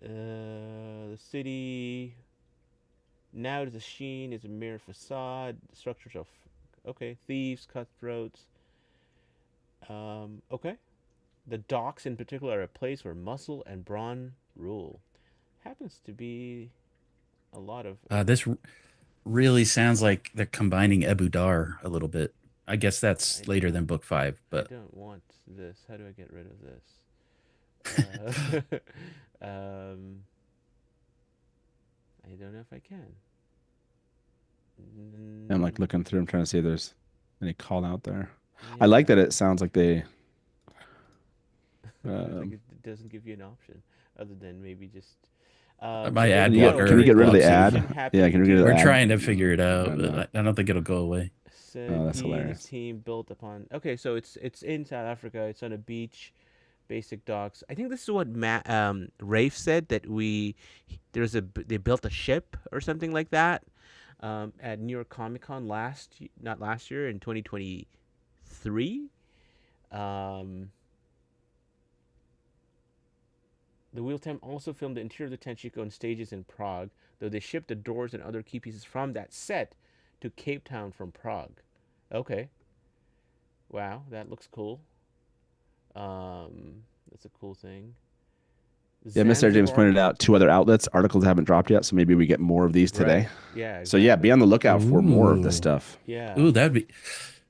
The city now is a sheen, is a mere facade. Structures of okay, thieves, cutthroats. Okay. The docks in particular are a place where muscle and brawn rule. Happens to be a lot of This really sounds like they're combining Ebu Dar a little bit. I guess I that's later than book 5, I but don't want this. How do I get rid of this? I don't know if I can. I'm like looking through. I'm trying to see if there's any call out there. Yeah. I like that it sounds like they. Like it doesn't give you an option other than maybe just. My ad Can you blocker can we get rid of the blocks ad? everything. Yeah, can we get rid of We're the ad? trying to figure it out, I know. but I don't think it'll go away. Said that's he and hilarious. his team built upon. Okay, so it's in South Africa. It's on a beach, basic docks. I think this is what Rafe said that they built a ship or something like that at New York Comic Con not last year in 2023. The Wheel Time also filmed the interior of the Tanchico and stages in Prague, though they shipped the doors and other key pieces from that set to Cape Town from Prague. Okay. Wow, that looks cool. That's a cool thing. Yeah, Mr. James Zanzibar- pointed out 2 other outlets. Articles haven't dropped yet, so maybe we get more of these today. Right. Yeah. So yeah, be on the lookout for more of this Ooh. stuff. Yeah. Ooh, that'd be.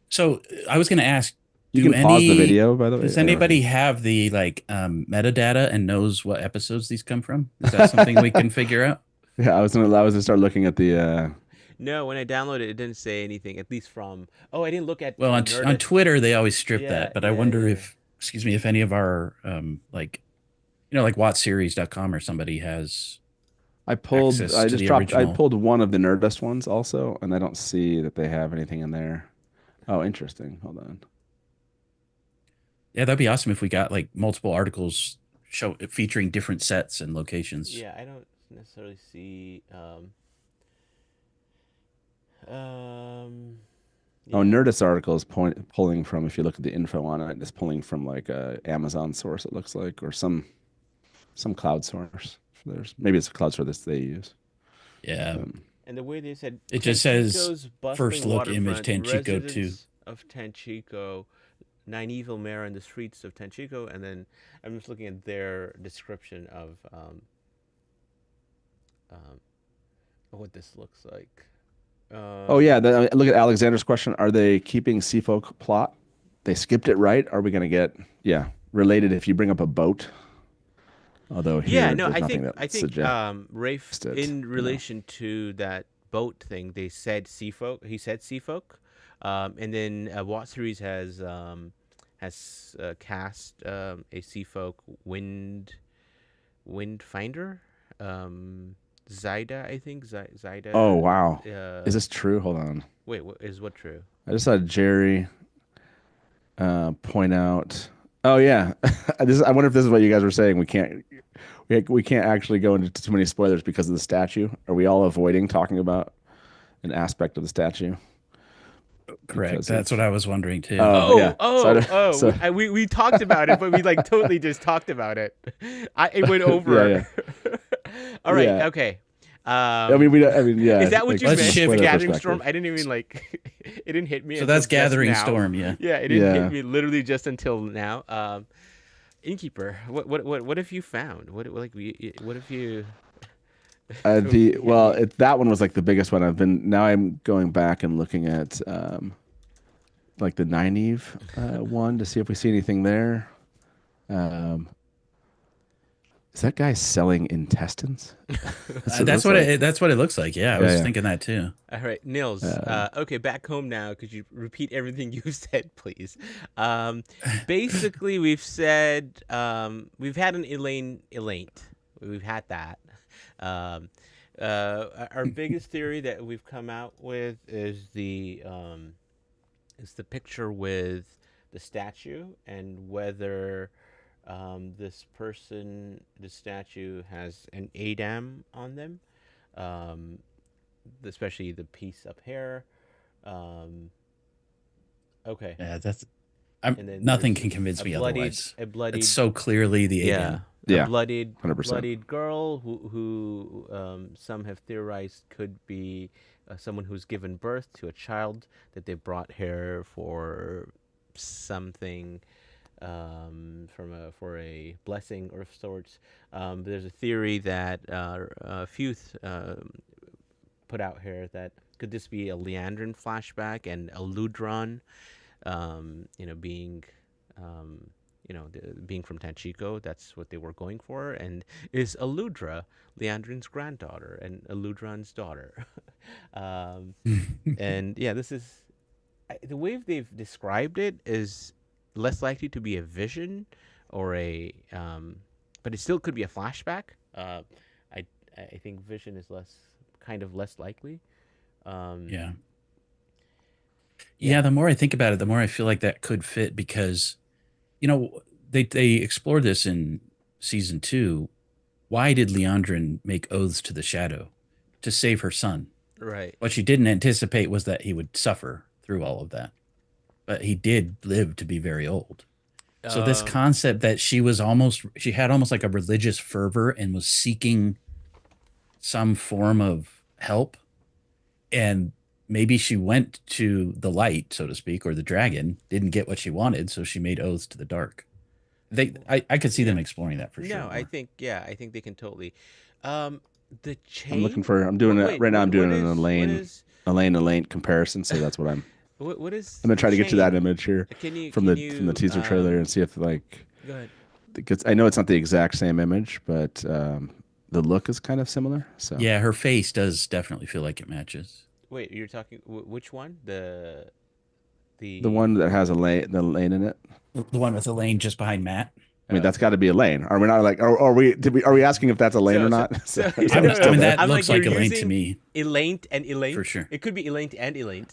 So I was going to ask. You do can pause the any- video, by the way. Does I don't know if anybody you- have the metadata and knows what episodes these come from? Is that something we can figure out? Yeah, I was gonna start looking at the. No, when I downloaded it, it didn't say anything. At least from. Oh, I didn't look at. Well, on Nerdist. Twitter they always strip Yeah, that, but I yeah, wonder yeah. if any of our like WatchSeries.com or somebody has. I pulled. access I to just the dropped. I original. pulled one of the Nerdist ones also, and I don't see that they have anything in there. Oh, interesting. Hold on. Yeah, that'd be awesome if we got like multiple articles featuring different sets and locations. Yeah, I don't necessarily see. Oh, yeah. Nerdist article is pulling from. If you look at the info on it, it's pulling from like a Amazon source. It looks like, or some cloud source. Maybe it's a cloud source that they use. Yeah. And the way they said It just says Tanchico's first bustling look image waterfront, Tanchico 2. residents of Tanchico, nine evil mare in the streets of Tanchico, and then I'm just looking at their description of what this looks like. Oh yeah, look at Alexander's question. Are they keeping Seafolk plot? They skipped it, right? Are we gonna get related if you bring up a boat? Although here, Yeah, no, there's I nothing think that suggests Rafe it, in relation to that boat thing, they said Seafolk. He said Seafolk, and then Watt Series has cast a Seafolk wind finder, Zyda, I think Zyda. Oh wow, Uh, is this true? Hold on. wait, is what true? I just saw Jerry point out. Oh yeah, I wonder if this is what you guys were saying. We can't actually go into too many spoilers because of the statue. Are we all avoiding talking about an aspect of the statue? Correct. Because That's what I was wondering too. yeah. So we talked about it, but we like totally just talked about it. It went over. Yeah. All right. Yeah. Okay. I mean, yeah. Is that what like, you let's meant? shift The spoiler Gathering perspective. Storm? I didn't even like. It didn't hit me. So until that's just Gathering now. Storm, yeah. Yeah, it didn't Yeah. hit me literally just until now. Innkeeper, what have you found? What have you? That one was like the biggest one. I'm going back and looking at like the Nynaeve one to see if we see anything there. Is that guy selling intestines? That's what it looks like. Yeah, I was Yeah. thinking that too. All right, Nils. Okay, back home now. Could you repeat everything you said, please? Basically, we've said we've had an Elaine. We've had that. Our biggest theory that we've come out with is the picture with the statue and whether this statue has an Adam on them. Especially the piece up here. Okay. Yeah, that's. And then Nothing there's can convince me otherwise. A bloodied. It's so clearly the alien. Yeah. A bloodied 100%. girl who some have theorized could be someone who's given birth to a child that they brought here for something. For a blessing of sorts. There's a theory that Futh put out here that could this be a Leandrin flashback and a Ludron, being, being from Tanchico, that's what they were going for, and is Aludra, Leandrin's granddaughter and Aludran's daughter. um, and yeah, this is the way they've described it is less likely to be a vision or but it still could be a flashback. I I think vision is less likely. Um, Yeah. yeah. Yeah, the more I think about it, the more I feel like that could fit because, they explored this in season 2. Why did Leandrin make oaths to the shadow? To save her son. Right. What she didn't anticipate was that he would suffer through all of that. But he did live to be very old. So this Um, concept that she had almost like a religious fervor and was seeking some form of help, and maybe she went to the light, so to speak, or the dragon, didn't get what she wanted, so she made oaths to the dark. I could see them yeah. exploring that for sure No, more. I think they can totally. Um, the I'm looking chain. for. I'm doing it Wait, right now. I'm doing an what Elaine, is Elaine comparison. So that's what I'm. what is I'm gonna the try to get to that chain? image here from Can the you teaser trailer and see if like go ahead. because I know it's not the exact same image, but the look is kind of similar. So Yeah, her face does definitely feel like it matches. Wait, you're talking which one? the The one that has the Elaine in it. The one with Elaine just behind Matt. I mean, that's okay. got to be Elaine. Are we not like? Are we asking if that's Elaine or So not? So, so is no, that no, still no. there? That I'm looks like you're like Elaine to using me, Elaine and for Elaine. sure. It could be Elaine and Elaine.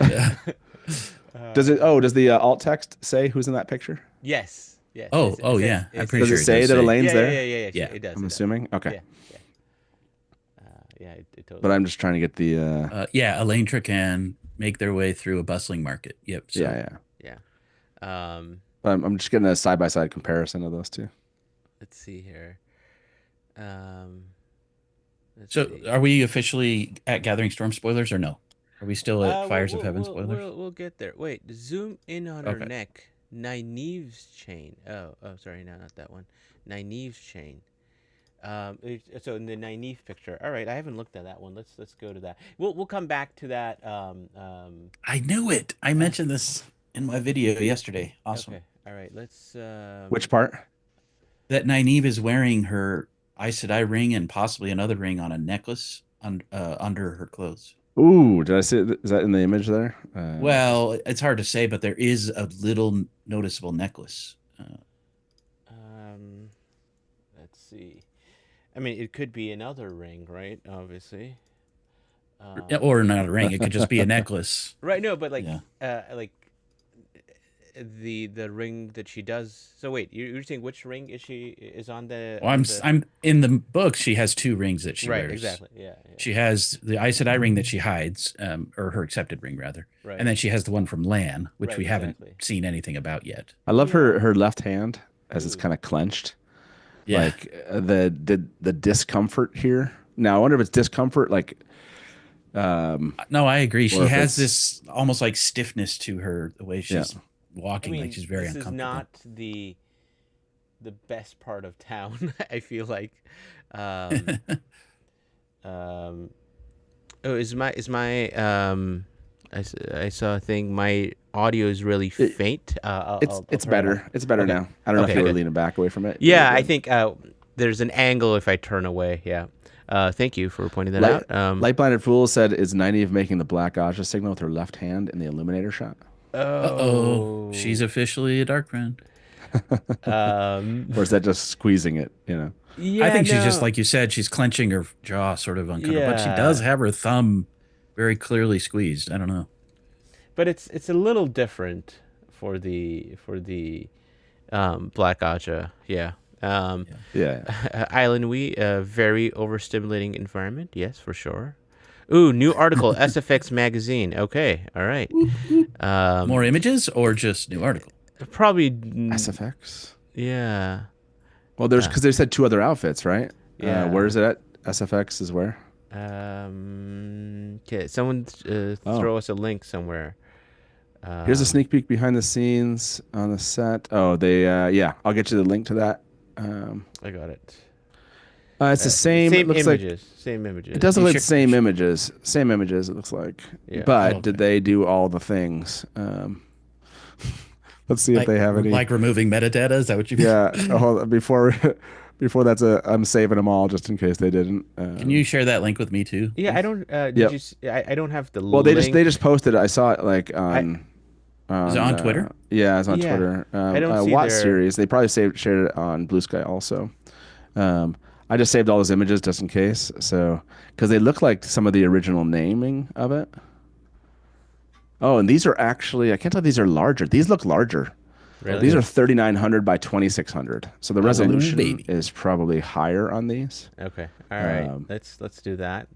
Yeah. Does it? uh, Oh, does the alt text say who's in that picture? yes, yes. Oh, Says yeah. I'm it pretty Does sure it it say does that say. Elaine's there? yeah. Sure, Yeah. it does. I'm It does. assuming. Okay, Yeah, yeah. Yeah, it but totally I'm does. just trying to get the. Yeah, Elaine Trican make their way through a bustling market. Yep. So Yeah, yeah. Yeah. But I'm just getting a side by side comparison of those two. Let's see here. Um, let's so see. are we officially at Gathering Storm spoilers or no? Are we still at We'll Fires of we'll Heaven we'll spoilers? we'll, we'll get there. Wait, zoom in on her Okay. neck. Nynaeve's chain. Oh, sorry, no, not that one. Nynaeve's chain. So in the Nynaeve picture. All right, I haven't looked at that one. Let's go to that. We'll come back to that. I knew it. I mentioned this in my video yesterday. Awesome. Okay. All right. Let's. Which part? That Nynaeve is wearing her Aes Sedai ring and possibly another ring on a necklace under her clothes. Ooh, did I see? Is that in the image there? Well, it's hard to say, but there is a little noticeable necklace. Um, let's see. I mean, it could be another ring, right? Obviously. Or not a ring. It could just be a necklace. Right. No, but Yeah. like the ring that she does. So wait, you're saying which ring is on the Well, on the I'm in the book. She has two rings that she right? wears. Exactly. Yeah. She has the Aes Sedai ring that she hides, or her accepted ring rather, Right. and then she has the one from Lan, which Right, we haven't exactly. seen anything about yet. I love Yeah. her left hand as it's Ooh. kind of clenched. Yeah, Like the discomfort here. Now I wonder if it's discomfort like no, I agree. or She if has it's- this almost like stiffness to her, the way she's I walking, mean, like she's very this is uncomfortable. not the best part of town. I feel like. Um, um, oh, I saw a thing. My audio is really faint. it's I'll it's turn it better. up. It's better Okay. now. I don't know Okay, if you were good. leaning back away from it. Yeah, You're I good. think there's an angle if I turn away. Yeah. Thank you for pointing that Light, out. Light Blinded Fool said, "Is Nynaeve making the Black Aja signal with her left hand in the Illuminator shot, Oh. She's officially a dark friend. or is that just squeezing it? You know, Yeah, I think she's just no. like you said. She's clenching her jaw, sort of uncomfortable, but she does Yeah. have her thumb very clearly squeezed. I don't know. But it's a little different for the Black Aja. Yeah. yeah. Island We, a very overstimulating environment. Yes, for sure. Ooh, new article, SFX magazine. Okay, all right. More images or just new article? Probably. SFX. Yeah. Well, there's because they said two other outfits, right? Yeah. Where is it at? SFX is where? Okay, someone throw us a link somewhere. Here's a sneak peek behind the scenes on the set. Oh, they yeah. I'll get you the link to that. I got it. It's the same. It looks images. Same images. it does look like You the same images. Same images. It looks like. Yeah. But Oh, did okay. they do all the things? Let's see if they have any. Like removing metadata. Is that what you mean? Yeah. Before before that's I'm saving them all just in case they didn't. Can you share that link with me too? Yeah, please? I don't. Did Yep. you? I don't have the Well, link. they just posted it. I saw it like Is it on Twitter? yeah, it's on Yeah, Twitter. I don't see Watt their. series. They probably shared it on Blue Sky also. I just saved all those images just in case. So because they look like some of the original naming of it. Oh, and these are actually I can't tell if these are larger. These look larger. Really? These are 3900 by 2600. So the resolution baby. is probably higher on these. Okay. All right. Um, let's do that.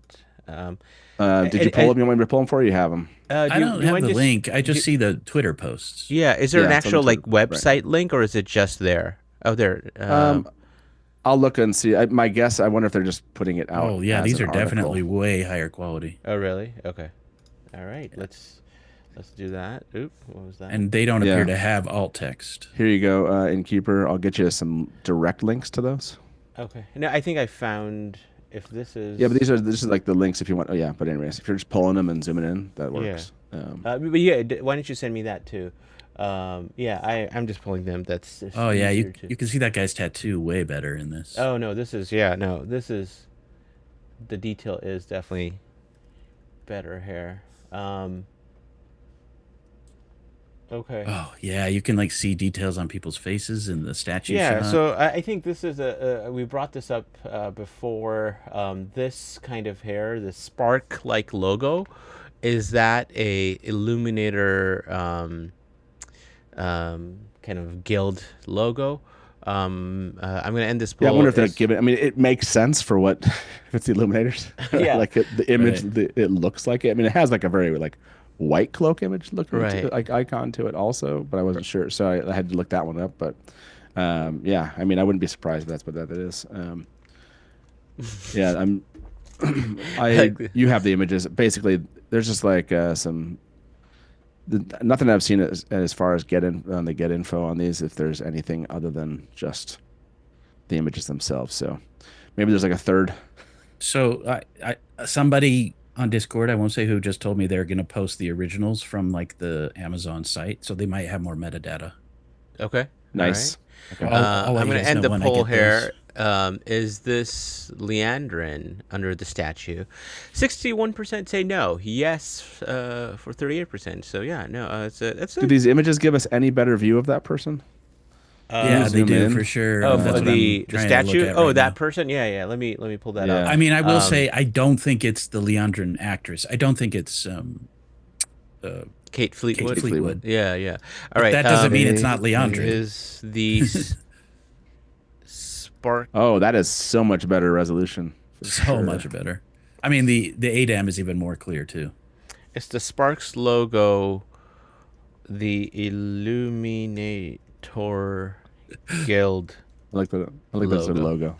Did you and- pull them? You want me to pull them for you? You have them. I don't have the link. I just see the Twitter posts. Yeah. Is there an Yeah, it's on actual like Twitter, right. website link, or is it just there? Oh, there. I'll look and see. My guess, I wonder if they're just putting it out. Oh yeah, as these an are definitely article. way higher quality, Oh, really? Okay. All right. Let's do that. Oop. What was that? and they don't Yeah. appear to have alt text. Here you go, Innkeeper. I'll get you some direct links to those. Okay. No, I think I found if this is. Yeah, but this is like the links if you want. Oh yeah, but anyways, if you're just pulling them and zooming in, that works. But yeah, why don't you send me that too? Yeah, I'm just pulling them. That's. Just Oh yeah, easier to- you can see that guy's tattoo way better in this. Oh no, this is this is. The detail is definitely better here. Okay. Oh yeah, you can like see details on people's faces in the statue Yeah, shot. so I think this is we brought this up before. This kind of hair, the spark-like logo, is that a Illuminator kind of guild logo? I'm gonna end this poll. Yeah, I wonder if they're as- giving. I mean, it makes sense for what if it's the Illuminators. Yeah. Like the image, Right. it looks like it. I mean, it has like a very like white cloak image looking Right. like icon to it also, but I wasn't sure, so I had to look that one up. But yeah, I mean, I wouldn't be surprised if that's what that is. Yeah, you have the images. Basically, there's just like nothing I've seen as far as get info on these. If there's anything other than just the images themselves, so maybe there's like a third. So somebody on Discord, I won't say who, just told me they're going to post the originals from like the Amazon site, so they might have more metadata. Okay. Nice. Okay. I'll let I'm you going to guys end know the when I poll get here. Is this Leandrin under the statue? 61% say no. Yes, for 38%. So yeah, no. That's Do these images give us any better view of that person? Yeah, they zoom do in. for sure. Oh, That's what the I'm trying to look statue. at Oh, right that now. person. Yeah. Let me pull that Yeah. up. I mean, I will say I don't think it's the Leandrin actress. I don't think it's Kate Fleetwood. Kate Fleetwood. Yeah. All right. That doesn't mean it's not Leandrin. Is the spark? Oh, that is so much better resolution. for So sure. much better. I mean, the ADAM is even more clear too. It's the Sparks logo. The Illuminator Guild. I like that's their logo.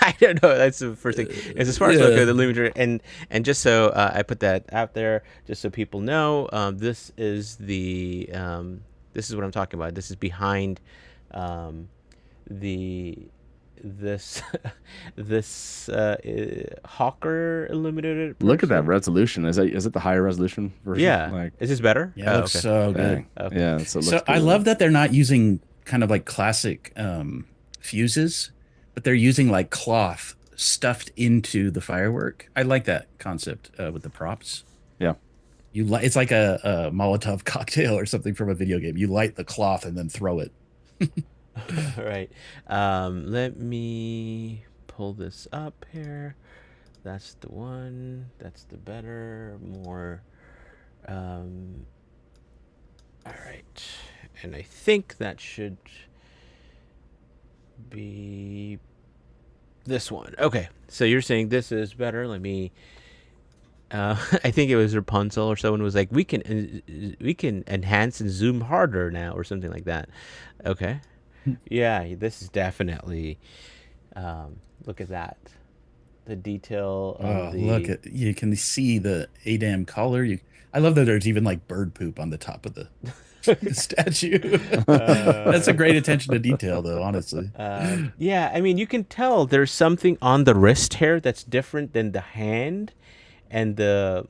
I don't know. That's the first thing. It's a Sparks logo, the Illuminator, and just so I put that out there, just so people know, this is the this is what I'm talking about. This is behind this Hawker Illuminated. Look at that person. resolution. Is it the higher resolution version? Yeah. Like, Is this better? Yeah, it Oh, looks okay. so good. dang. Okay. Yeah. So, it So looks I good. love that they're not using kind of like classic fuses, but they're using like cloth stuffed into the firework. I like that concept with the props. Yeah. It's like a Molotov cocktail or something from a video game. You light the cloth and then throw it. All right. Let me pull this up here. That's the one. That's the better, more. All right. And I think that should be this one. Okay. So you're saying this is better. Let me. I think it was Rapunzel or someone was like, we can enhance and zoom harder now or something like that. Okay. Yeah, this is definitely. Look at that, the detail. Of You can see the ADAM collar. I love that there's even like bird poop on the top of the statue. That's a great attention to detail, though. Honestly, Yeah, I mean, you can tell there's something on the wrist hair that's different than the hand, and the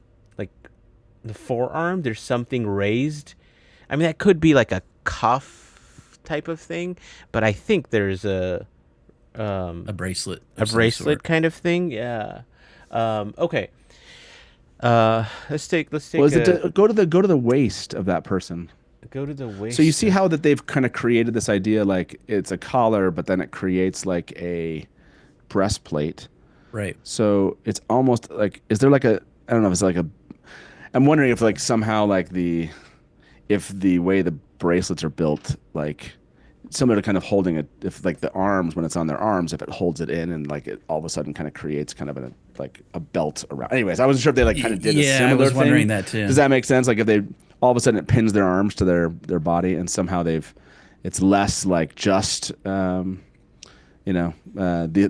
forearm. There's something raised. I mean, that could be like a cuff type of thing, but I think there's A bracelet. a of some bracelet sort. kind of thing. Yeah. Okay. Let's Well, take is it a go to the waist of that person? go to the waist. So you see how that they've kind of created this idea like it's a collar, but then it creates like a breastplate. Right. So it's almost like is there like a I don't know if it's like a I'm wondering if like somehow like if the way the bracelets are built like similar to kind of holding it if like the arms when it's on their arms if it holds it in and like it all of a sudden kind of creates kind of like a belt around. Anyways, I wasn't sure if they like kind of did a Yeah, I similar was wondering thing. that too. Does that make sense? Like if they all of a sudden it pins their arms to their body and somehow it's less like just the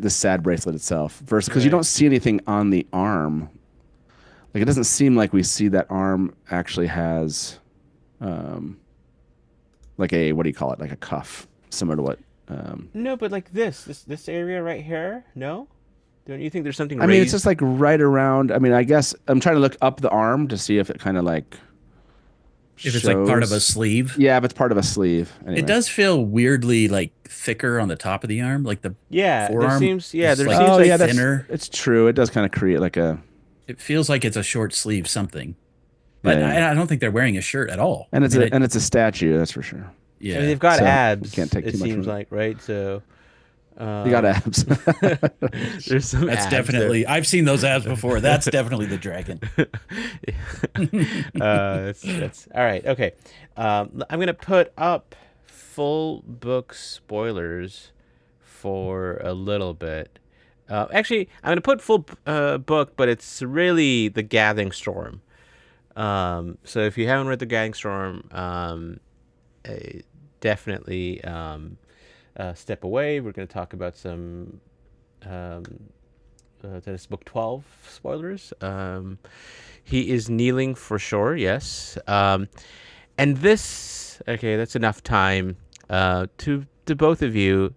sad bracelet itself versus because you Right. don't see anything on the arm. Like it doesn't seem like we see that arm actually has like a what do you call it? Like a cuff, similar to what No, but like this area right here. No, don't you think there's something I mean, it's raised? just like right around. I mean, I guess I'm trying to look up the arm to see if it kind of like If it's like part of a shows. sleeve. Yeah, if it's part of a sleeve. It Anyway. does feel weirdly like thicker on the top of the arm, like the Yeah, there forearm seems. Yeah, is there like seems Oh like yeah, that's thinner. it's true. It does kind of create like a It feels like it's a short sleeve something, yeah, but yeah. I don't think they're wearing a shirt at all. And I it's mean, and it's a statue, that's for sure. I mean, yeah, they've got So, you abs. can't take It too much seems from it. like right. So You got um, abs. there's some that's abs definitely. I've seen those abs before. That's definitely the dragon. that's all right. Okay, I'm gonna put up full book spoilers for a little bit. Actually, I'm gonna put full book, but it's really the Gathering Storm. So if you haven't read the Gathering Storm, uh, definitely step away. We're gonna talk about some. Um, that is book 12 spoilers. He is kneeling for sure, yes. And this, okay, that's enough time. To both of you,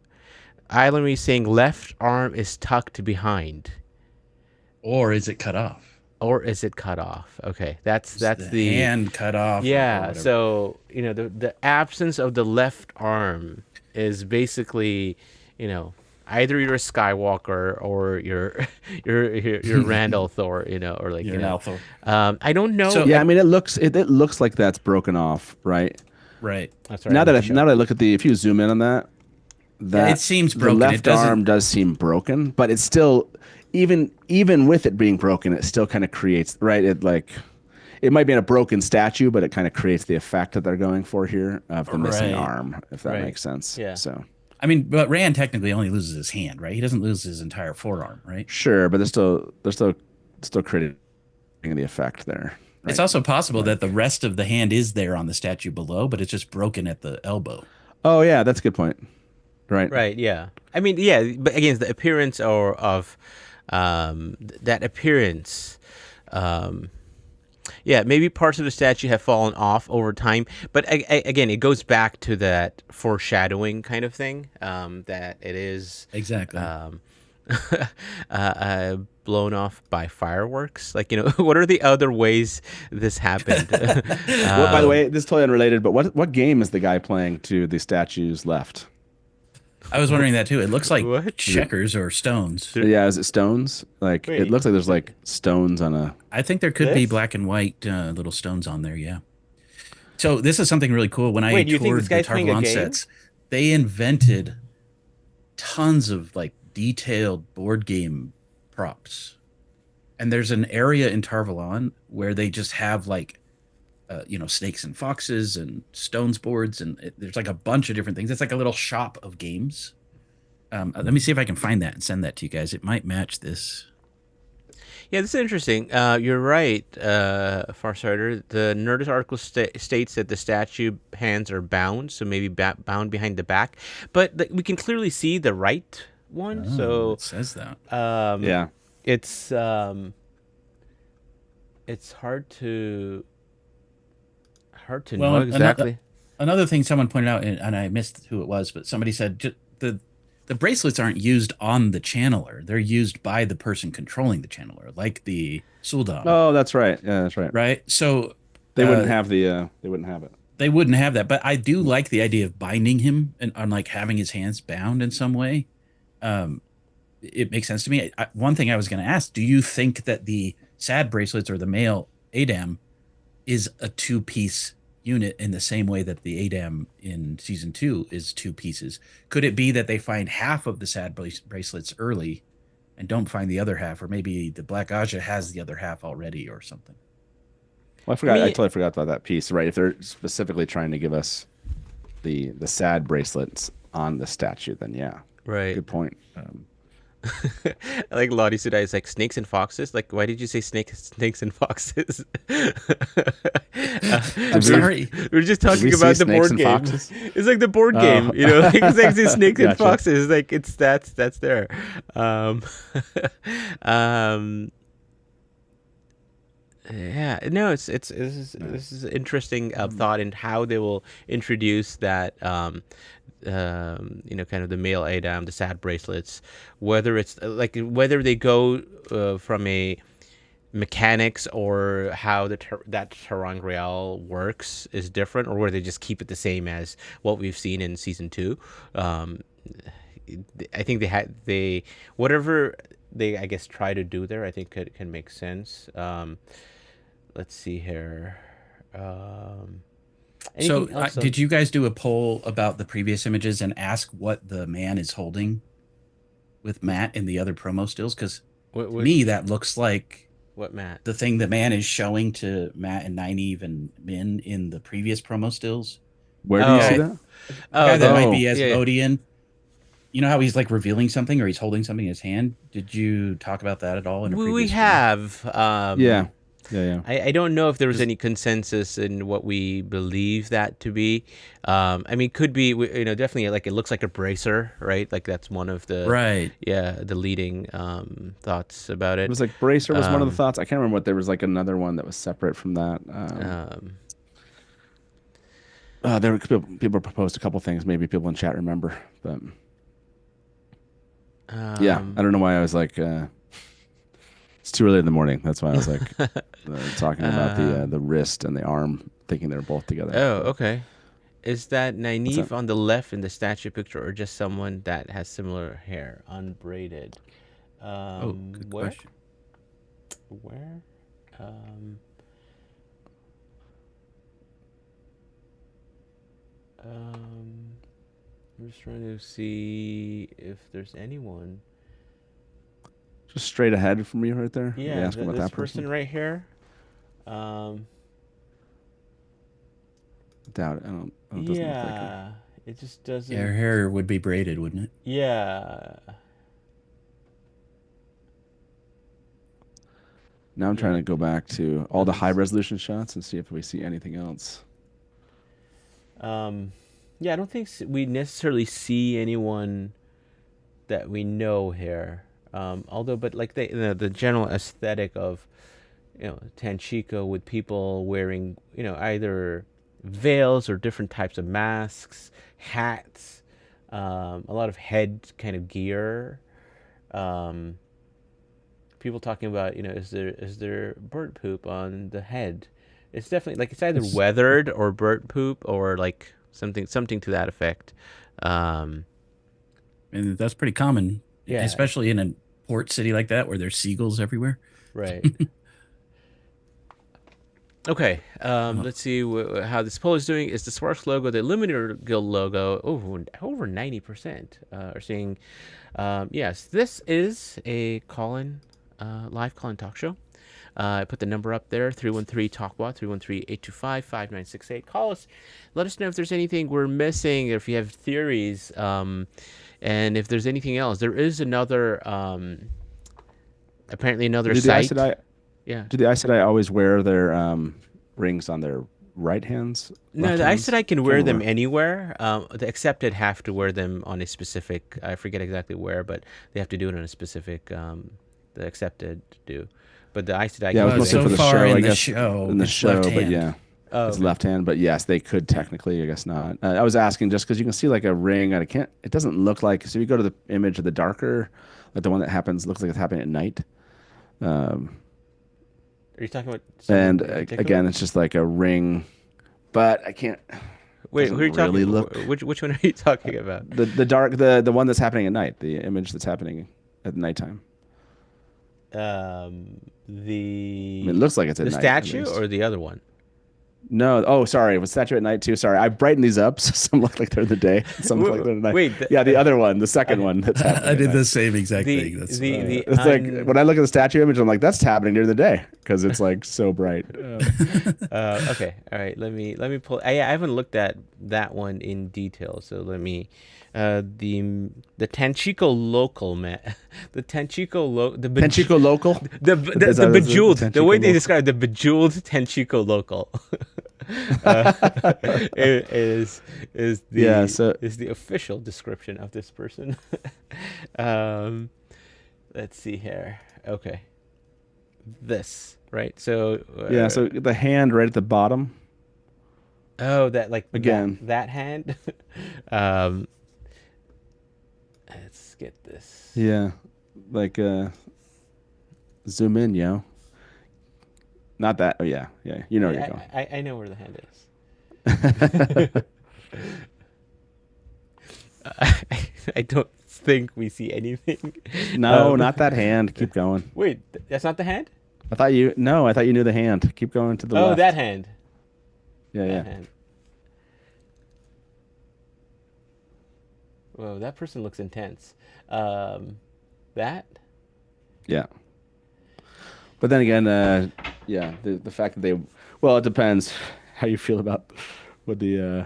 Island saying left arm is tucked behind, Or is it cut off? or is it cut off? Okay, that's The the hand cut off. or yeah. whatever. So the absence of the left arm is basically, either you're a Skywalker or you're you're Randall Thor, or like You're an alpha. I don't know. So- Yeah, I mean it looks like that's broken off, right? Right. That's right. Now I'm that gonna show. I look at if you zoom in on that, It seems broken. The It left doesn't- arm does seem broken, but it's still even with it being broken, it still kind of creates right. It might be in a broken statue, but it kind of creates the effect that they're going for here of the missing Right. arm, if that Right. makes sense. Yeah. So I mean, but Rand technically only loses his hand, right? He doesn't lose his entire forearm, right? sure, but they're still creating the effect there. Right? It's also possible that the rest of the hand is there on the statue below, but it's just broken at the elbow. Oh yeah, that's a good point. Right. Right. Yeah. I mean, yeah. But again, the appearance of that appearance. Yeah, maybe parts of the statue have fallen off over time, but again, it goes back to that foreshadowing kind of thing. That it is Exactly. blown off by fireworks. Like, what are the other ways this happened? Well, by the way, this is totally unrelated, but what game is the guy playing to the statues left? I was wondering that too. It looks like What? checkers or stones. Yeah, is it stones? Like Wait. it looks like there's like stones on a. I think there could be This? black and white little stones on there. Yeah. So this is something really cool. When I Wait, you think toured this the guy's playing a Tarvalon game? sets, they invented tons of like detailed board game props. And there's an area in Tarvalon where they just have like, snakes and foxes and stones boards, and there's like a bunch of different things. It's like a little shop of games. Let me see if I can find that and send that to you guys. It might match this. Yeah, this is interesting. You're right, Farsighter. The Nerdist article states that the statue hands are bound, so maybe bound behind the back. But we can clearly see the right one. Oh, So it says that. Yeah. it's hard to know exactly. Another thing someone pointed out, and I missed who it was, but somebody said the bracelets aren't used on the channeler; they're used by the person controlling the channeler, like the Sul'dam, Oh, that's right. Yeah, that's right. right? So They wouldn't have the. They wouldn't have it. they wouldn't have that. But I do like the idea of binding him and on like having his hands bound in some way. Um, it makes sense to me. One thing I was going to ask: do you think that the sad bracelets or the male Adam is a two-piece unit in the same way that the Adam in season 2 is two pieces? Could it be that they find half of the sad bracelets early and don't find the other half, or maybe the Black Aja has the other half already or something? Well, I I forgot. I mean, totally forgot about that piece. Right, if they're specifically trying to give us the sad bracelets on the statue, then yeah, right. good point. Like Lottie Sudai is like snakes and foxes. Like, why did you say snakes and foxes? I'm Did we- sorry. we're just did talking we see about the snakes board and game. foxes? It's like the board Oh. game, you know, like it's like snakes and Gotcha. foxes. Like it's that's there. Um, um, yeah, no, this is an interesting thought in how they will introduce that. You know, kind of the male Adam, the sad bracelets, whether it's like whether they go from a mechanics or how that Terangreal works is different, or whether they just keep it the same as what we've seen in season 2. Um, I think they whatever they I guess try to do there, I think can make sense. Let's see here. So, Anything else? did you guys do a poll about the previous images and ask what the man is holding with Matt in the other promo stills? Because to me, that looks like what Matt? the thing that man is showing to Matt and Nynaeve and Min in the previous promo stills. Where do you see Oh. that? The guy that might be Oh. Yeah, yeah. Asmodean. You know how he's like revealing something or he's holding something in his hand? Did you talk about that at all in a previous We stream? have. Yeah. I don't know if there was any consensus in what we believe that to be. I mean, could be, you know, definitely like it looks like a bracer, right? Like that's one of the Right. the leading thoughts about It it. was like bracer was one of the Um, thoughts. I can't remember what there was like another one that was separate from that. Um, There were people proposed a couple things. Maybe people in chat remember, but yeah, I don't know why I was like. It's too early in the morning. That's why I was like talking about the wrist and the arm, thinking they're both together. Oh, okay. Is that What's Nynaeve that? on the left in the statue picture, or just someone that has similar hair, unbraided? Oh, good Where? question. Where? I'm just trying to see if there's anyone. Just straight ahead from you right there. Are you Yeah, asking about this that person right here. Doubt it. I don't. It doesn't look like her. Yeah, it just doesn't. Yeah, her hair would be braided, wouldn't it? Yeah. Now I'm trying Yeah. to go back to all the high resolution shots and see if we see anything else. Yeah, I don't think we necessarily see anyone that we know here. Although, but like the general aesthetic of, you know, Tanchico with people wearing, you know, either veils or different types of masks, hats, a lot of head kind of gear. People talking about, you know, is there bird poop on the head? It's definitely like it's either weathered or bird poop or like something to that effect. And that's pretty common, Yeah. especially in a port city like that where there's seagulls everywhere. Right. Okay. Let's see how this poll is doing. Is the Sparks logo the Illuminator Guild logo? Over 90% are saying yes. This is a live call-in talk show. I put the number up there, 313-TALKBOT, 313-825-5968. Call us. Let us know if there's anything we're missing, or if you have theories, and if there's anything else. There is another, apparently another Do the site. Aes Sedai, Yeah. do the Aes Sedai always wear their rings on their right hands? No, left the hands? Aes Sedai can wear them remember. anywhere. The Accepted have to wear them on a specific, I forget exactly where, but they have to do it on a specific, the Accepted do. But the Aes Sedai Yeah, I can was do mostly it. for the So far show. in I the guess show, in the it's show, left but hand. yeah. Oh, It's okay. left hand, but yes, they could technically. I guess not. I was asking just because you can see like a ring, and it doesn't look like. So if you go to the image of the darker, like the one that looks like it's happening at night. Are you talking about someone And in particular? again, it's just like a ring but I can't. Wait, Doesn't who are you really talking? look Which one are you talking about? the dark the one that's happening at night. The image that's happening at nighttime. I mean, it The looks like it's at night at statue least. or the other one? No, oh, sorry, it was statue at night too. Sorry, I brighten these up so some look like they're in the day, some look like they're in the night. Wait, Yeah, the other one, the second one that's happening. I at did night. the same exact the thing. That's the It's like when I look at the statue image, I'm like, that's happening during the day because it's like so bright. okay, all right. Let me pull. I haven't looked at that one in detail, so let me. The Tanchico local man, the Tanchico local. the bejeweled, the way they local? describe the bejeweled Tanchico local is the is the official description of this person. Let's see here. Okay, this right. So Yeah, so the hand right at the bottom. oh, that like Again. that hand. um, let's get this. Yeah, like zoom in, yo. Not that. Oh yeah, yeah. You know where you're going. I know where the hand is. I don't think we see anything. No, not that hand. Keep going. Wait, that's not the hand? I thought you knew the hand. Keep going to the Oh, left. that hand. Yeah, That yeah. hand. Whoa, that person looks intense. That? Yeah. But then again, yeah, the fact that they, well, it depends how you feel about would the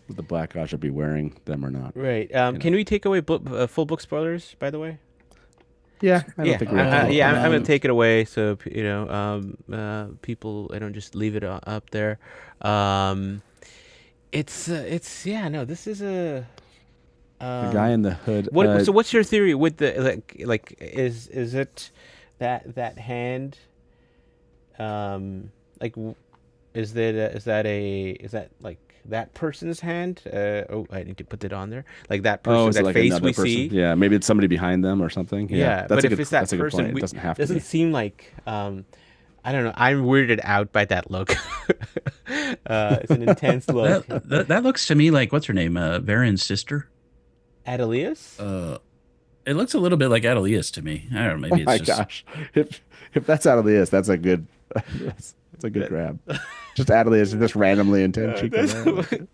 black god should be wearing them or not. Right. know. Can we take away full book spoilers, by the way? Yeah, I don't Yeah, think we have to. yeah, I'm gonna take it away so people, I don't just leave it up there. It's yeah, no, this is a The guy in the hood. what. So what's your theory with the like is it that hand? Like, is that like that person's hand? Oh, I need to put it on there. Like that person, is it that like face another we person? see. Yeah, maybe it's somebody behind them or something. Yeah, that's but a if good, it's that that's a good person, point. It doesn't have to doesn't be. seem like I don't know. I'm weirded out by that look. It's an intense look. that looks to me like what's her name, Varen's sister. Adelius? It looks a little bit like Adelius to me. I don't know. Maybe Oh my it's just gosh, if that's out of this, that's a good that's a good grab. Just out of this, just randomly in Tanchico.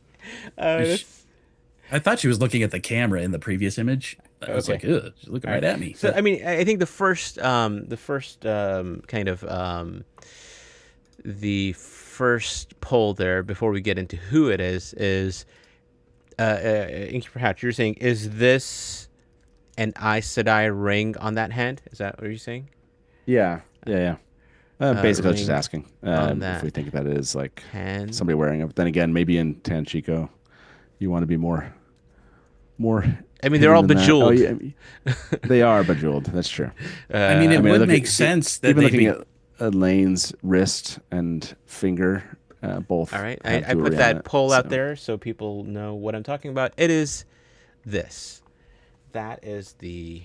I thought she was looking at the camera in the previous image. I was like, ugh, she's looking right at me. So I mean, I think the first kind of the first poll there before we get into who it is Innkeeper Hatch, you're saying, is this an Aes Sedai ring on that hand? Is that what you're saying? Yeah. Basically, I was just ring asking on if we think that is like Hand. somebody wearing it. But then again, maybe in Tanchico, you want to be more. I mean, they're all hidden than that. bejeweled. Oh, yeah, they are bejeweled. That's true. I mean, it I mean, would look make at- sense that Even they'd looking be. at Elaine's wrist and finger, both. All right, have I put jewelry on that it, poll out so- there so people know what I'm talking about. It is this. That is the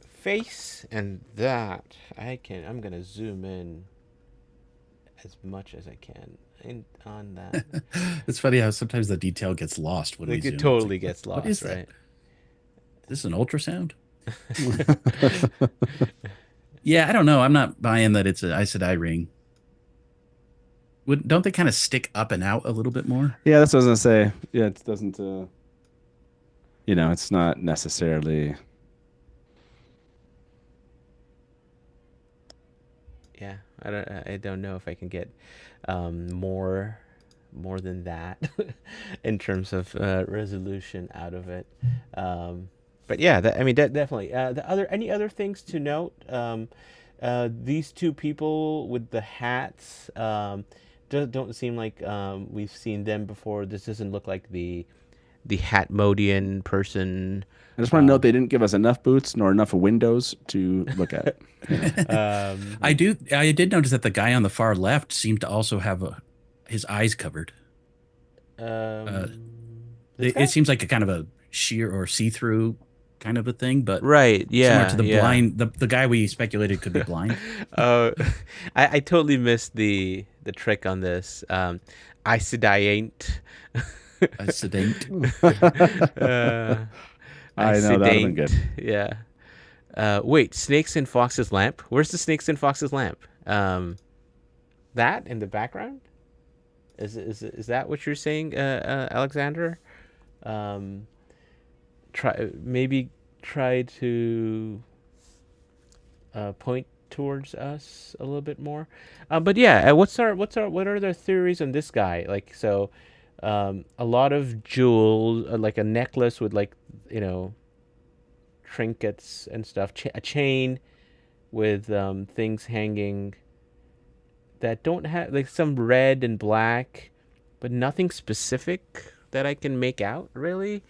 face, and that I'm gonna zoom in as much as I can on that. It's funny how sometimes the detail gets lost when we Like, zoom. it It's totally like, gets what lost, is that? right? Is this an ultrasound? Yeah, I don't know. I'm not buying that it's an Aes Sedai ring. Don't they kind of stick up and out a little bit more? Yeah, that's what I was gonna say. Yeah, it doesn't. It's not necessarily. Yeah, I don't know if I can get more than that in terms of resolution out of it. But yeah, definitely. Any other things to note? These two people with the hats don't seem like we've seen them before. This doesn't look like the Hatmodian person. I just want to note they didn't give us enough boots nor enough windows to look at. I did notice that the guy on the far left seemed to also have his eyes covered. It seems like a kind of a sheer or see-through kind of a thing, but Right, yeah. similar to the yeah. blind, the guy we speculated could be blind. I totally missed the the trick on this. Isidient. A sedate. uh, I know, that'd have been good. Yeah. Wait, snakes in Fox's lamp. Where's the snakes in Fox's lamp? That in the background. Is that what you're saying, Alexander? Try to point towards us a little bit more. But yeah, what are the theories on this guy? Like, so, a lot of jewels, like a necklace with, like, trinkets and stuff, a chain with things hanging that don't have, like, some red and black, but nothing specific that I can make out really.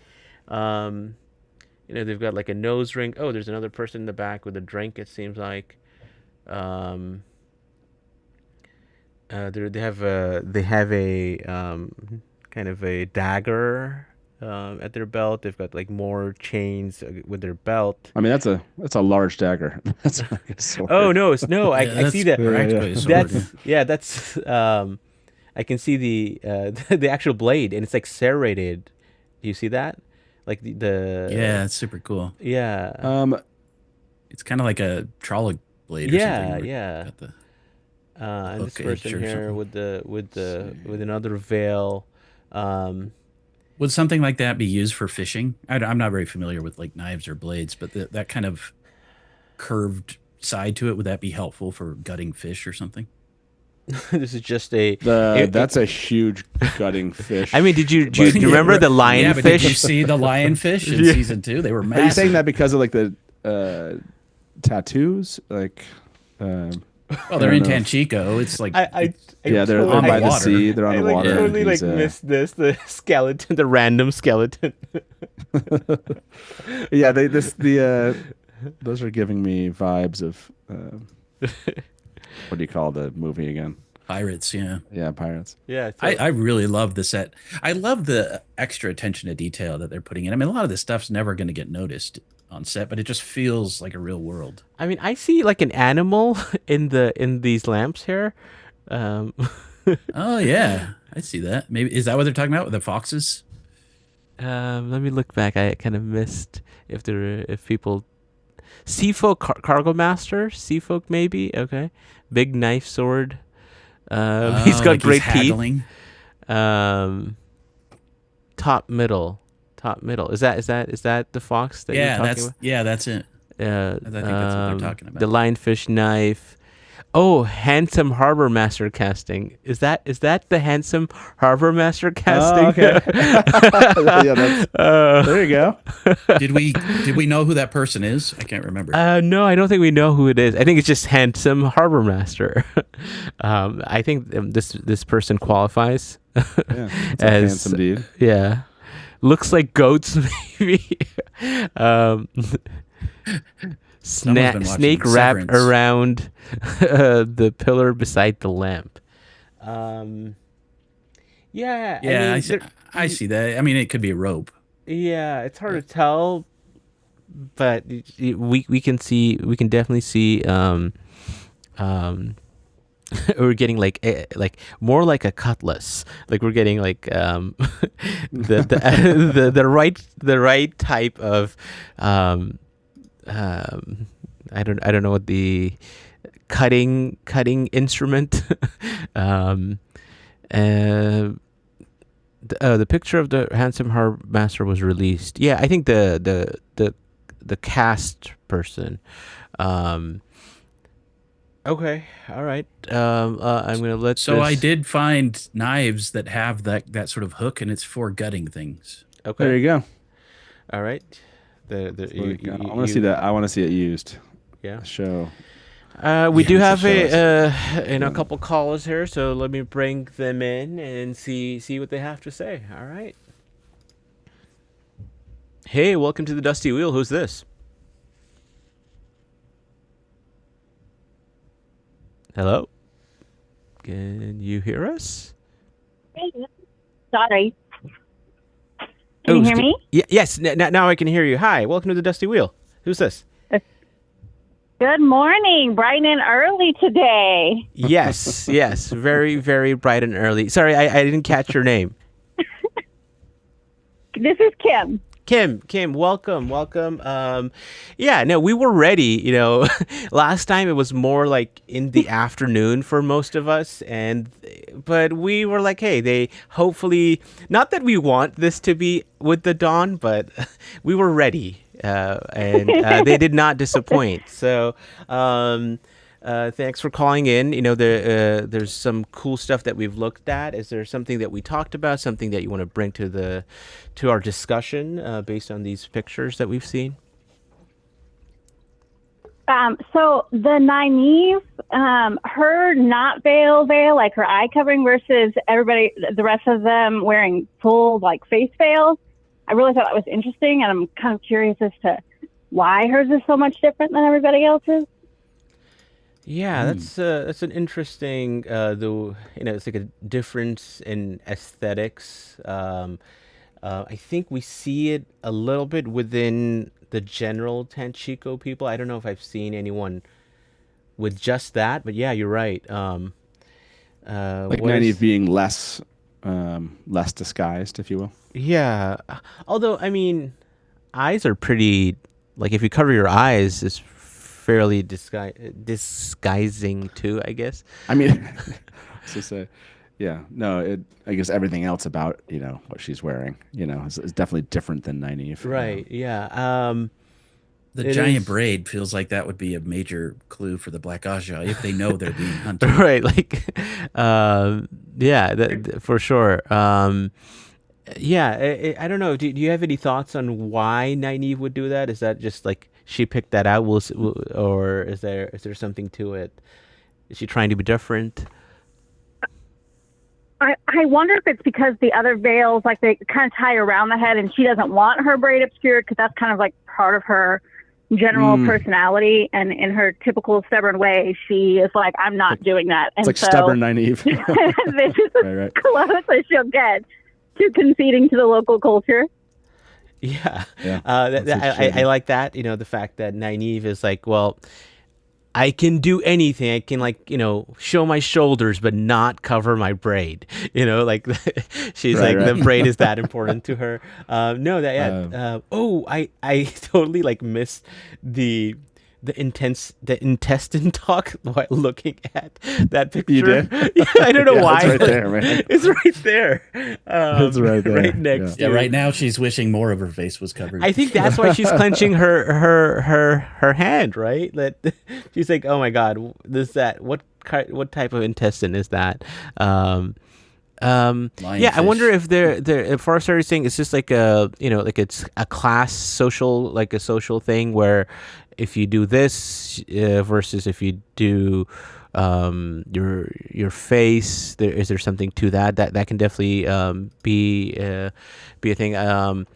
They've got like a nose ring. Oh, there's another person in the back with a drink, it seems like. They have a kind of a dagger at their belt. They've got like more chains with their belt. I mean, that's a large dagger. That's like a sword. Oh no, I see that. Practically a sword. That's I can see the the actual blade, and it's like serrated. Do you see that? Like the Yeah, it's super cool. yeah. It's kind of like a trolley blade or Yeah, something. yeah. Got the And this hook edge person or here something. with another veil. Would something like that be used for fishing? I'm not very familiar with like knives or blades, but that kind of curved side to it, would that be helpful for gutting fish or something? This is just a. That's a huge gutting fish. I mean, do you remember the Yeah, but did you lionfish? see the lionfish in season 2? They were Are you massive. saying that because of like the tattoos? Like, Well, they're in Tanchico. It's like yeah, they're totally- by the water. sea. They're on I the like water. and totally like he's, missed the skeleton, the random skeleton. yeah, those are giving me vibes of what do you call the movie again? pirates. Yeah. Yeah, pirates. Yeah, I really love the set. I love the extra attention to detail that they're putting in. I mean, a lot of this stuff's never going to get noticed on set, but it just feels like a real world. I mean, I see like an animal in these lamps here. Oh yeah, I see that. Maybe is that what they're talking about with the foxes? Let me look back. I kind of missed if people. Seafolk cargo master, Seafolk maybe. Okay, big knife sword. He's got Like great teeth. haggling. Top middle. Is that the fox that you're talking about? That's it. Yeah, I think that's what they're talking about. The lionfish knife. Oh, handsome harbor master casting. Is that the handsome harbor master casting? Oh, okay. Yeah, there you go. Did we know who that person is? I can't remember. No, I don't think we know who it is. I think it's just handsome harbor master. I think this person qualifies. Yeah, it's a As- handsome dude. Yeah, looks like goats maybe. Someone's been watching Snake wrapped Severance. around the pillar beside the lamp. Yeah, Yeah, I mean, I see that. I mean, it could be a rope. yeah, it's hard to tell, but we can definitely see we're getting like more like a cutlass. Like we're getting like the right type of I don't know what the cutting instrument. The picture of the handsome harbor master was released. Yeah, I think the cast person. Okay, all right. I'm gonna let. So I this- did find knives that have that sort of hook, and it's for gutting things. Okay, There you go. all right. I want to see that. I want to see it used. Yeah. Show. We do Yeah, have show a couple callers here, so let me bring them in and see what they have to say. All right. Hey, welcome to the Dusty Wheel. Who's this? Hello. Can you hear us? Sorry. Can you hear me? Yes. Now I can hear you. Hi. Welcome to the Dusty Wheel. Who's this? Good morning. Bright and early today. Yes, yes, very, very bright and early. Sorry, I didn't catch your name. This is Kim. Kim, welcome, welcome. Yeah, no, we were ready. Last time it was more like in the afternoon for most of us, but we were like, hey, they hopefully not that we want this to be with the dawn, but we were ready, and they did not disappoint. So. Thanks for calling in. There's some cool stuff that we've looked at. Is there something that we talked about, something that you want to bring to our discussion based on these pictures that we've seen? So the Nynaeve, her not veil, like her eye covering versus everybody, the rest of them wearing full like face veils. I really thought that was interesting, and I'm kind of curious as to why hers is so much different than everybody else's. Yeah, that's an interesting it's like a difference in aesthetics. I think we see it a little bit within the general Tanchico people. I don't know if I've seen anyone with just that, but yeah, you're right. Like Nynaeve being less disguised, if you will. Yeah, although I mean, eyes are pretty like if you cover your eyes, it's fairly disguising too, I guess. I mean, to say, yeah, no, I guess everything else about what she's wearing, is definitely different than Nynaeve. Right. Yeah. The giant braid feels like that would be a major clue for the Black Aja if they know they're being hunted. Right. Like, yeah, for sure. Yeah, I don't know. Do you have any thoughts on why Nynaeve would do that? Is that just like she picked that out, or is there something to it? Is she trying to be different? I wonder if it's because the other veils, like they kind of tie around the head, and she doesn't want her braid obscured because that's kind of like part of her general personality, and in her typical stubborn way, she is like, I'm not doing that. And it's like stubborn Nynaeve. This is as close as she'll get to conceding to the local culture. Yeah. Yeah. I like that. The fact that Nynaeve is like, well, I can do anything. I can show my shoulders, but not cover my braid. Like she's Right. the braid is that important to her. No, that yeah. I totally missed the intestine talk while looking at that picture. You did? Yeah, I don't know why. It's right there, man. It's right there. It's right there. Right next. Yeah, to right now she's wishing more of her face was covered. I think that's why she's clenching her hand, right? That she's like, oh my god, what type of intestine is that? Yeah, I wonder if if Forrest is saying it's just like it's a class social, like a social thing where if you do this versus if you do your face, is there something to that can definitely be a thing. I'm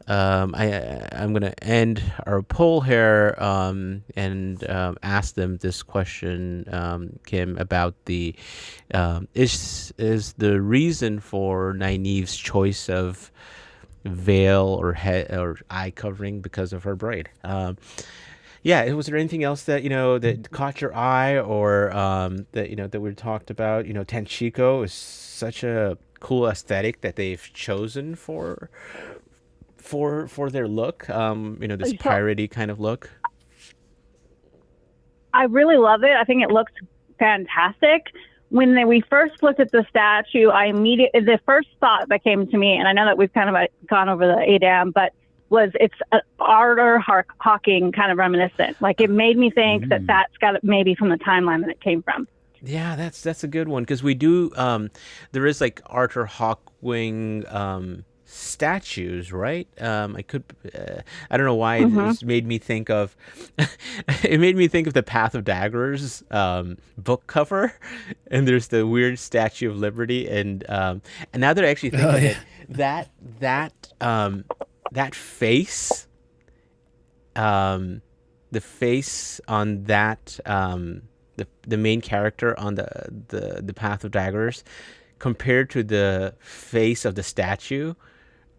gonna end our poll here and ask them this question, Kim, about the is the reason for Nynaeve's choice of veil or head or eye covering because of her braid. Yeah, was there anything else that that caught your eye, or that we talked about? Tanchico is such a cool aesthetic that they've chosen for their look. This piratey kind of look. I really love it. I think it looks fantastic. When we first looked at the statue, the first thought that came to me, and I know that we've kind of gone over the ADAM, but was it's an Arthur Hawking kind of reminiscent. Like it made me think that's got maybe from the timeline that it came from. Yeah, that's a good one, because we do there is like Arthur Hawking statues, right? I don't know why it just made me think of it made me think of the Path of Daggers book cover, and there's the weird Statue of Liberty, and now that I actually think of it, that face, the face on that the main character on the Path of Daggers compared to the face of the statue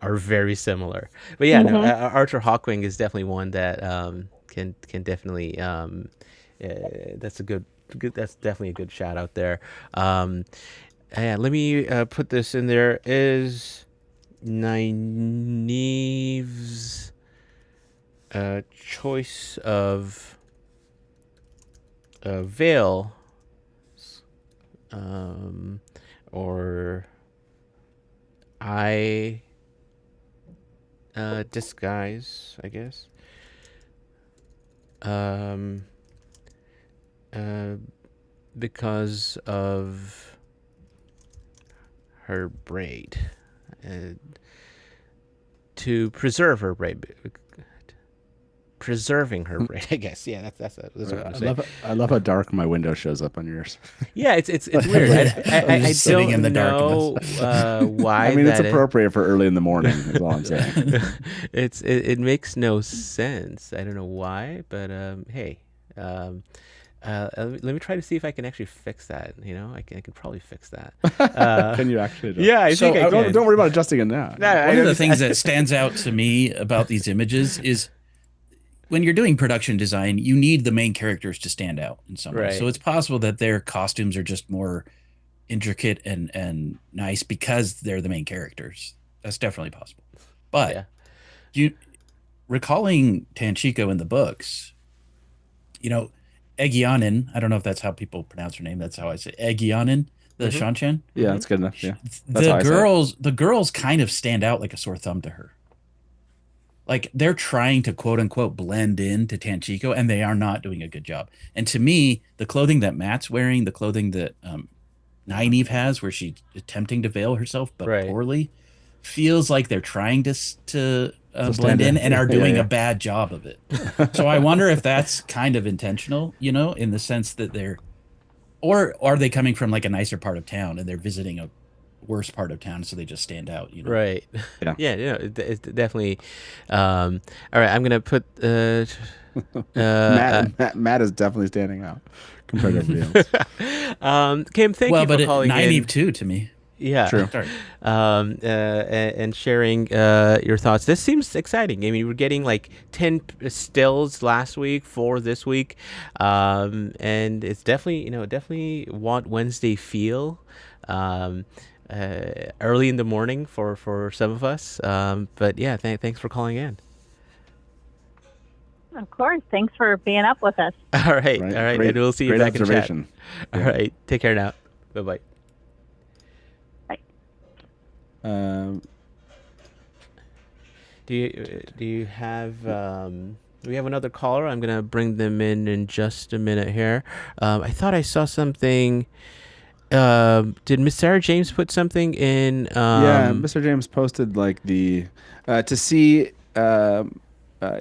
are very similar. But yeah, no, Arthur Hawking is definitely one that can definitely that's a good that's definitely a good shout out there. And let me put this in there. Is Nynaeve's choice of veil or eye disguise, I guess, because of her braid, to preserve her braid, preserving her braid. I guess. Yeah, that's what I'm gonna say. I love how dark my window shows up on yours. Yeah, it's weird. I Just sitting don't in the know why. I mean, it's that appropriate for early in the morning. Is all I'm saying. it makes no sense. I don't know why, but hey, let me try to see if I can actually fix that. You know, I can probably fix that. Can you actually? Yeah, I think I can. Don't worry about adjusting it now. One of the things that stands out to me about these images is when you're doing production design, you need the main characters to stand out in some way. Right. So it's possible that their costumes are just more intricate and nice because they're the main characters. That's definitely possible. But Yeah. you recalling Tanchiko in the books, Egyanin, I don't know if that's how people pronounce her name. That's how I say Egyanin, the Shanchan. Yeah, that's good enough. Yeah, that's how I say it. The girls kind of stand out like a sore thumb to her. Like they're trying to quote unquote blend in to Tanchiko, and they are not doing a good job. And to me, the clothing that Matt's wearing, the clothing that Nynaeve has, where she's attempting to veil herself but Right. poorly, feels like they're trying to blend in and are doing a bad job of it. So I wonder if that's kind of intentional, in the sense that or are they coming from like a nicer part of town and they're visiting a worse part of town, so they just stand out, Right. Yeah. Yeah. It's definitely. All right, I'm gonna put. Matt is definitely standing out compared to everybody else. Kim, thank you for calling Nynaeve in. too to me. Yeah. True. Sorry. And sharing your thoughts. This seems exciting. I mean, we're getting like 10 stills last week, 4 this week, and it's definitely want Wednesday feel. Early in the morning for some of us, but yeah, thanks for calling in. Of course. Thanks for being up with us. All right, Right. all right, Great- and we'll see you great back in chat. observation. All Yeah. right, take care now. Bye bye. Do you have we have another caller? I'm gonna bring them in just a minute here. I thought I saw something. Did Miss Sarah James put something in? Yeah, Mr. James posted like the to see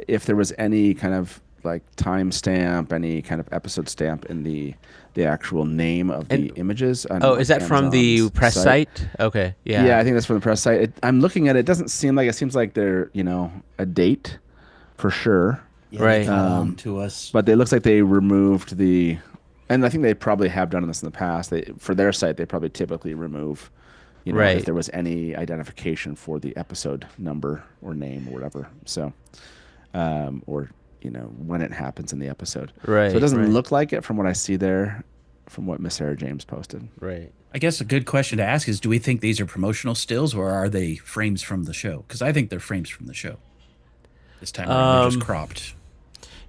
if there was any kind of like time stamp, any kind of episode stamp in the actual name of the images. On, Oh, is that from the Amazon's press site? Okay, yeah. Yeah, I think that's from the press site. I'm looking at it. It doesn't seem like it seems like they're a date for sure. Yeah, Right. they caught on to us. But it looks like they removed the, and I think they probably have done this in the past. For their site, they probably typically remove, Right. if there was any identification for the episode number or name or whatever. So, or when it happens in the episode. Right. So it doesn't right, look like it from what I see there, from what Miss Sarah James posted. right. I guess a good question to ask is, do we think these are promotional stills or are they frames from the show? Because I think they're frames from the show. This time around, they're just cropped.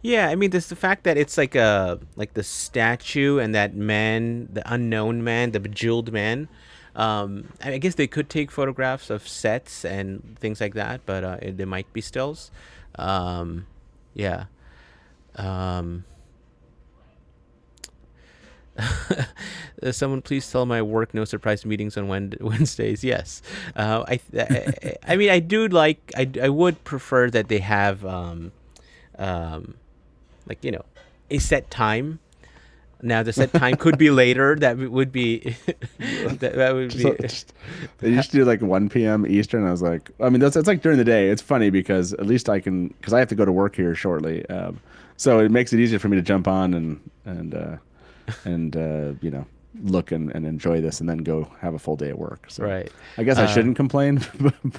Yeah, I mean, there's the fact that it's like the statue and that man, the unknown man, the bejeweled man. I guess they could take photographs of sets and things like that, but there might be stills. Yeah. Someone please tell my work no surprise meetings on Wednesdays. Yes. I mean, I would prefer that they have a set time. Now the set time could be later. That would be that would be. They used to do like 1 p.m. Eastern. I was like, I mean, it's like during the day. It's funny because at least because I have to go to work here shortly. So it makes it easier for me to jump on and look and enjoy this and then go have a full day at work. So Right. I guess I shouldn't complain,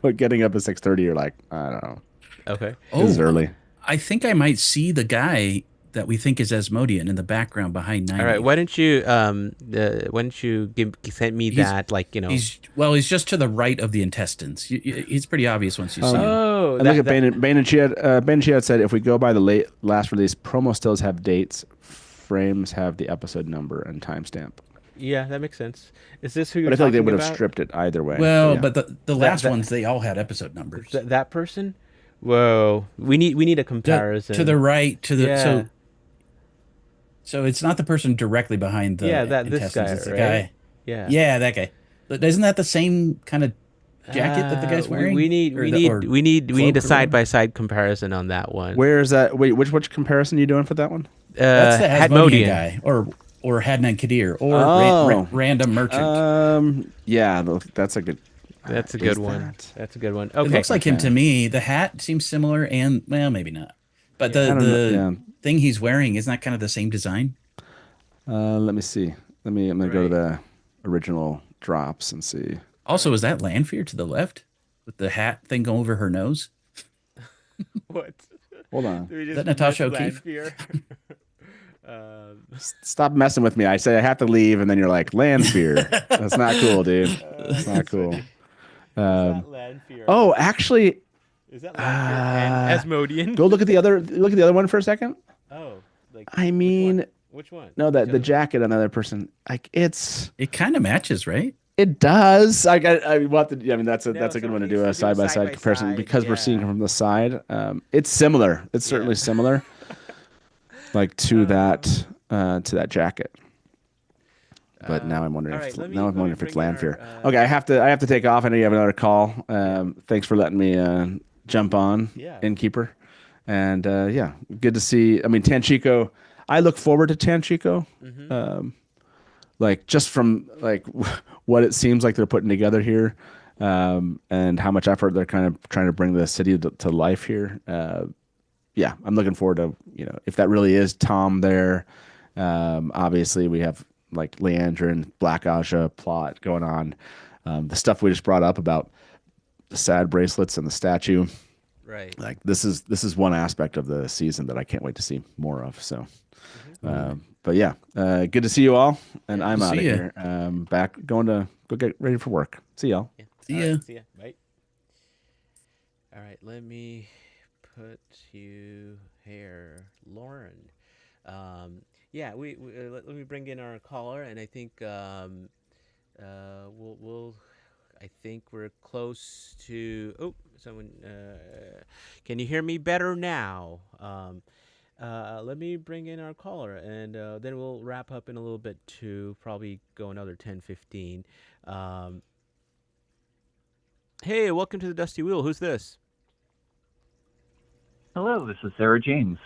but getting up at 6:30, you're like, I don't know. Okay. This is early. I think I might see the guy that we think is Asmodean in the background behind All 90. right, why don't you send me He's that, like, he's just to the right of the intestines. He's pretty obvious once you see him. Oh, And look at Bane and Chiat. Bane and Chiat said, if we go by the last release, promo stills have dates, frames have the episode number and timestamp. yeah, that makes sense. Is this who you're But I feel like they talking would have about? stripped it either way. Well, yeah. but the last that- ones, they all had episode numbers. That person? Whoa, we need a comparison. To the right, to the Yeah. so it's not the person directly behind the Yeah, this intestines. guy, It's the right? guy. Yeah. Yeah, that guy. But isn't that the same kind of jacket that the guy's wearing? We need Or we the- need or we need we cloak need a or side whatever? by side comparison on that one. Where is that? Wait, which comparison are you doing for that one? That's the Hadmodian Asmodean guy, or Hadnan Kadir, or Oh. random merchant. Yeah, that's a good. That's a is good one. that? That's a good one. It Okay. looks like him to me. The hat seems similar, and well, maybe not. But I don't know, the yeah. thing he's wearing isn't that kind of the same design? Let me see. I'm gonna go to Right. the original drops and see. Also, is that Lanfear to the left with the hat thing going over her nose? What? Hold on. Is that Natasha O'Keefe? Stop messing with me. I say I have to leave, and then you're like, Landsphere. That's not cool, dude. That's not cool. Oh, actually, Is that and Asmodean? go look at the other one for a second. Oh, like I mean, which one? no, the jacket on the other person, like It kind of matches, right? it does. I want to. I mean, that's a good someone one to needs do to a side by side comparison side-by-side, because we're seeing it yeah. from the side. It's similar. It's certainly similar, like to that jacket. But now I'm wondering. all right, If, let me- now I'm let me wondering if it's bring in Lanfear. our, Okay, I have to take off. I know you have another call. Thanks for letting me jump on. Yeah. Innkeeper, and yeah, good to see. I mean, Tanchico. I look forward to Tanchico. Like just from like what it seems like they're putting together here, and how much effort they're kind of trying to bring the city to life here. Yeah, I'm looking forward to if that really is Tom there. Obviously, we have like Leandra and Black Aja plot going on. The stuff we just brought up about the sad bracelets and the statue. Right. Like this is one aspect of the season that I can't wait to see more of. So, but yeah, good to see you all, and I'm out of see ya. here. Back going to go get ready for work. See y'all. Yeah. See All right, ya. see ya. Bye. All right, let me put you here, Lauren. Yeah, we let me bring in our caller, and I think we'll I think we're close to. Oh, someone. Can you hear me better now? Let me bring in our caller, and then we'll wrap up in a little bit to probably go another 10-15. Hey, welcome to the Dusty Wheel. Who's this? Hello, this is Sarah James.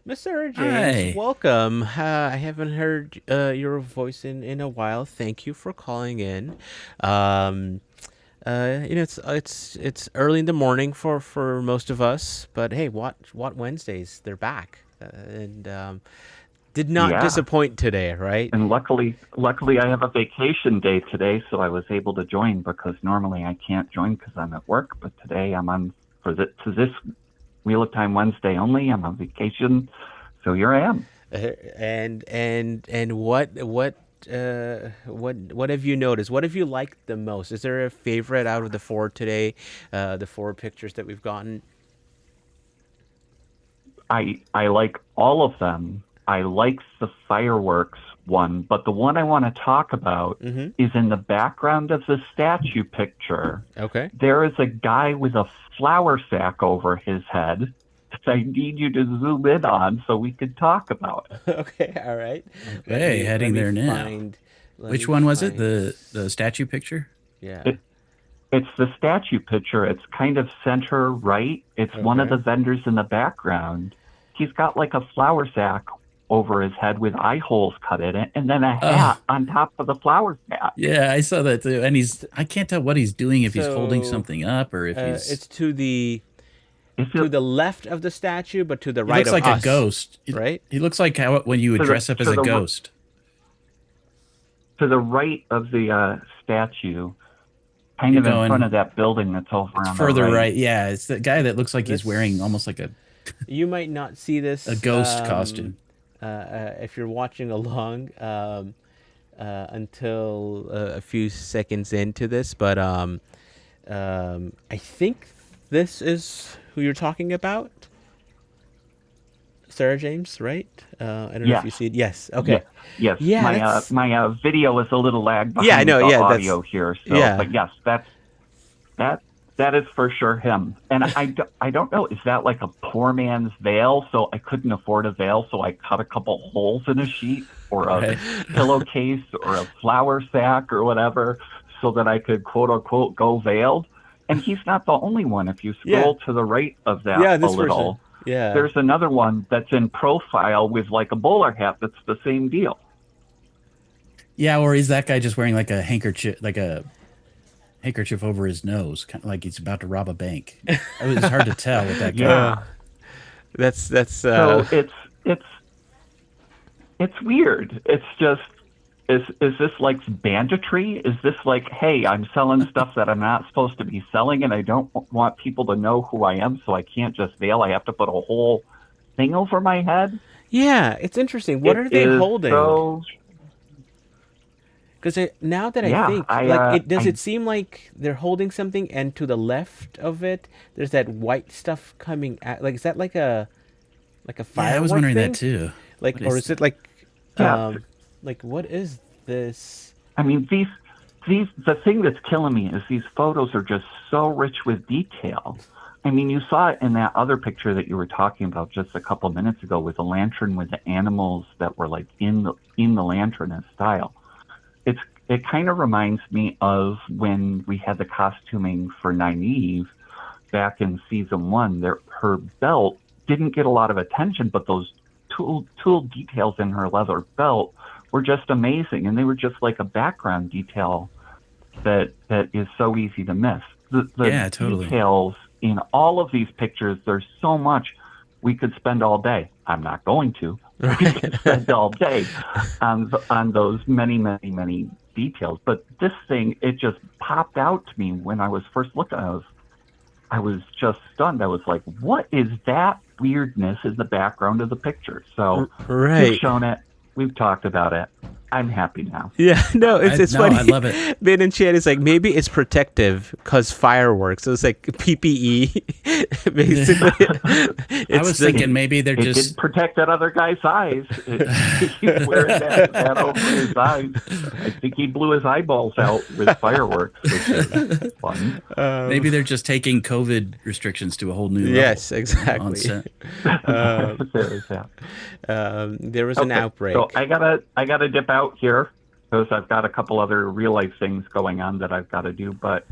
Miss Sarah James, Hi. welcome. I haven't heard your voice in a while. Thank you for calling in. It's early in the morning for most of us, but hey, what Wednesdays? They're back, and did not Yeah. disappoint today, right? And luckily I have a vacation day today, so I was able to join because normally I can't join because I'm at work. But today I'm on for this Wheel of Time Wednesday only. I'm on vacation, so here I am. And what have you noticed? What have you liked the most? Is there a favorite out of the four today? The four pictures that we've gotten. I like all of them. I like the fireworks one, but the one I want to talk about is in the background of the statue picture. Okay. There is a guy with a flour sack over his head that I need you to zoom in on so we can talk about it. Okay. All right. Okay, heading there now. Which one was it? The statue picture? Yeah. It's the statue picture. It's kind of center right. It's one of Okay. the vendors in the background. He's got like a flour sack over his head with eye holes cut in it, and then a hat on top of the flour sack. Yeah, I saw that too. And I can't tell what he's doing, if he's holding So, something up or if he's. It's to the Is to it- the left of the statue, but to the He right looks of like us, a ghost, right? He looks like how when you would To the- dress up as to a the- ghost. to the right of the statue, kind You're of in going- front of that building that's over It's on further the right. Yeah, it's the guy that looks like he's This- wearing almost like a You might not see this A ghost costume. if you're watching along until a few seconds into this, but I think this is who you're talking about, Sarah James, right? I don't know if Yes. you see it. Yes. Okay. Yes. Yeah, My that's my video is a little lag yeah. I behind know. the Yeah, audio that's here. So, yeah. but yes, that is for sure him. And I don't know. Is that like a poor man's veil? So I couldn't afford a veil, so I cut a couple holes in a sheet or a Right. pillowcase or a flour sack or whatever, so that I could quote unquote go veiled. And he's not the only one. If you Yeah. scroll to the right of that Yeah, a this little, person. Yeah. there's another one that's in profile with like a bowler hat. That's the same deal. Yeah, or is that guy just wearing like a handkerchief over his nose, kind of like he's about to rob a bank? It's hard to tell with that guy. Yeah. That's So it's weird. It's just is this like banditry? Is this like, hey, I'm selling stuff that I'm not supposed to be selling, and I don't want people to know who I am, so I can't just veil. I have to put a whole thing over my head. yeah. It's interesting. What It are they is holding? so Because now that I yeah. think, like, it does I it seem like they're holding something, and to the left of it, there's that white stuff coming at. Like, is that like a Yeah, firework I was wondering thing? that too. Like, What or is is it like, yeah. like what is this? I mean, these the thing that's killing me is these photos are just so rich with detail. I mean, you saw it in that other picture that you were talking about just a couple of minutes ago with the lantern with the animals that were like in the lantern as style. It kind of reminds me of when we had the costuming for Nynaeve back in season 1. Her belt didn't get a lot of attention, but those tool details in her leather belt were just amazing, and they were just like a background detail that is so easy to miss. The Yeah, totally. details in all of these pictures, there's so much we could spend all day. I'm not going to. We could spend all day on those many details. But this thing, it just popped out to me when I was first looking. I was just stunned. I was like, what is that weirdness in the background of the picture? So Right. we've shown it. We've talked about it. I'm happy now. Yeah, no, it's No, funny. I love it. Ben in chat is like, maybe it's protective because fireworks. So it's like PPE, basically. I was thinking maybe they're It just did protect that other guy's eyes. He's wearing that over his eyes. I think he blew his eyeballs out with fireworks, which is fun. maybe they're just taking COVID restrictions to a whole new level. Yes, on exactly. set. There is that. There was an Okay, outbreak. so I gotta dip out here because I've got a couple other real life things going on that I've got to do. But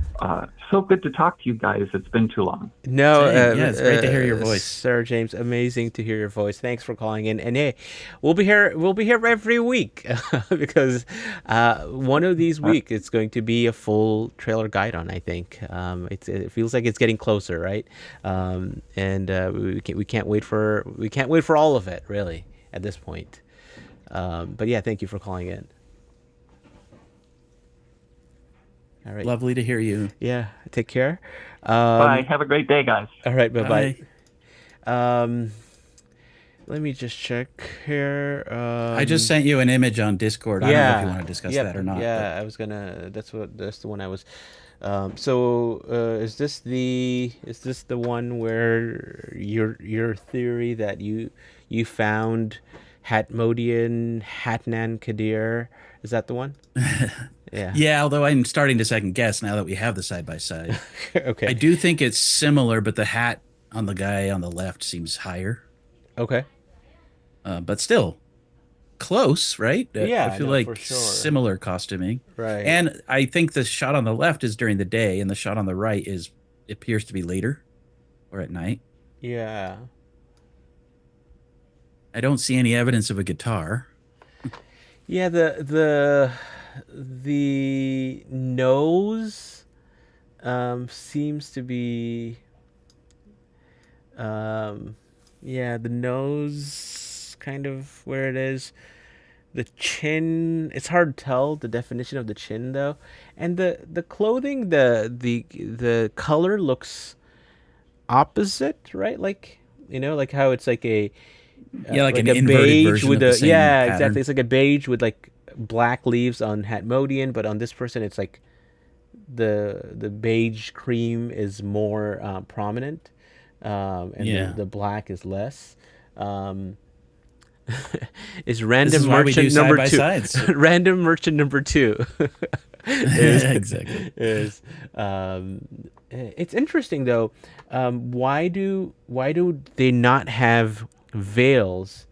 so good to talk to you guys. It's been too long. No, Same. Yeah, it's great to hear your voice. Sarah James. Amazing to hear your voice. Thanks for calling in. And hey, we'll be here. We'll be here every week because one of these weeks it's going to be a full trailer guide on. I think it feels like it's getting closer, right? And we can't wait for all of it really at this point. But yeah, thank you for calling in. All right. Lovely to hear you. Yeah. Take care. Bye. Have a great day, guys. All right. Bye-bye. Bye. Let me just check here. I just sent you an image on Discord. I don't know if you want to discuss Yep, that or not. Yeah, I was gonna. That's the one I was. Is this the one where your theory that you found Hatmodian Hatnan Kadir? Is that the one? Yeah. Yeah, although I'm starting to second guess now that we have the side by side. Okay. I do think it's similar, but the hat on the guy on the left seems higher. Okay. But still close, right? Yeah, I feel no, like for sure. similar costuming. Right. And I think the shot on the left is during the day, and the shot on the right appears to be later or at night. Yeah. I don't see any evidence of a guitar. Yeah, the nose seems to be yeah, the nose kind of where it is. The chin, it's hard to tell the definition of the chin though. And the clothing, the color looks opposite, right? Like like how it's like a Yeah, like an a inverted beige version with of the a same yeah, pattern. exactly. It's like a beige with like black leaves on Hatmodian, but on this person, it's like the beige cream is more prominent, and Yeah. the black is less. Um, is This random is why we do merchant side number by two. sides. Random merchant number two is Exactly. is it's interesting though. Why do they not have veils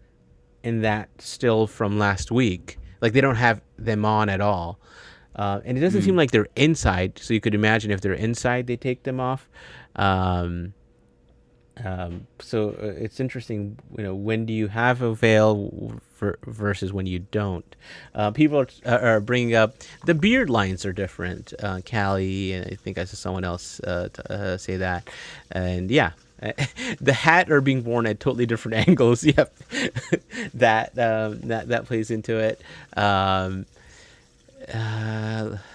in that still from last week? Like they don't have them on at all. And it doesn't seem like they're inside, so you could imagine if they're inside, they take them off. Um, so it's interesting, when do you have a veil versus when you don't? People are bringing up the beard lines are different. Callie, and I think I saw someone else say that. And yeah, the hat are being worn at totally different angles. Yep, that plays into it.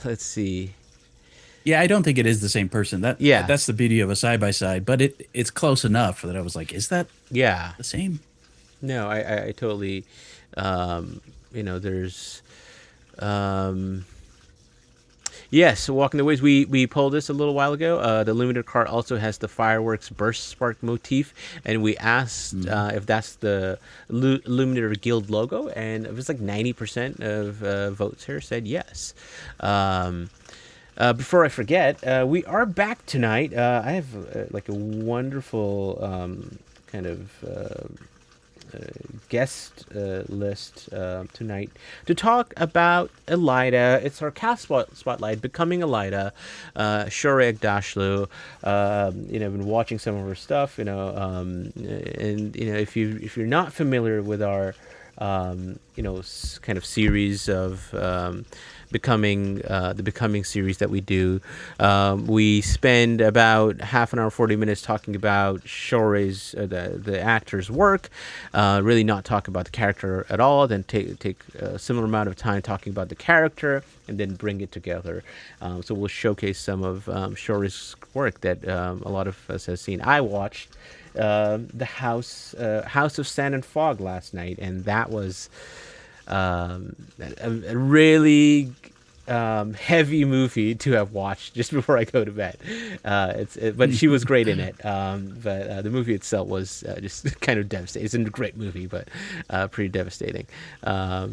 Let's see. Yeah, I don't think it is the same person. Yeah. That's the beauty of a side by side, but it's close enough that I was like, is that Yeah. the same? No, I totally, there's, um, yes, Walking the Ways, we pulled this a little while ago. The Luminator card also has the fireworks burst spark motif, and we asked if that's the Luminator Guild logo, and it was like 90% of votes here said yes. Before I forget, we are back tonight. I have like a wonderful kind of guest list tonight to talk about Elida. It's our cast spotlight, Becoming Elida, Shoreg Dashlu. I've been watching some of her stuff. And if you're not familiar with our kind of series of becoming the Becoming series that we do, we spend about half an hour, 40 minutes talking about Shorei's the actor's work, really not talk about the character at all, then take a similar amount of time talking about the character and then bring it together. So we'll showcase some of Shorei's work that a lot of us have seen. I watched the House of Sand and Fog last night, and that was a really heavy movie to have watched just before I go to bed. But she was great in it. But the movie itself was just kind of devastating. It's a great movie, but pretty devastating. Yeah,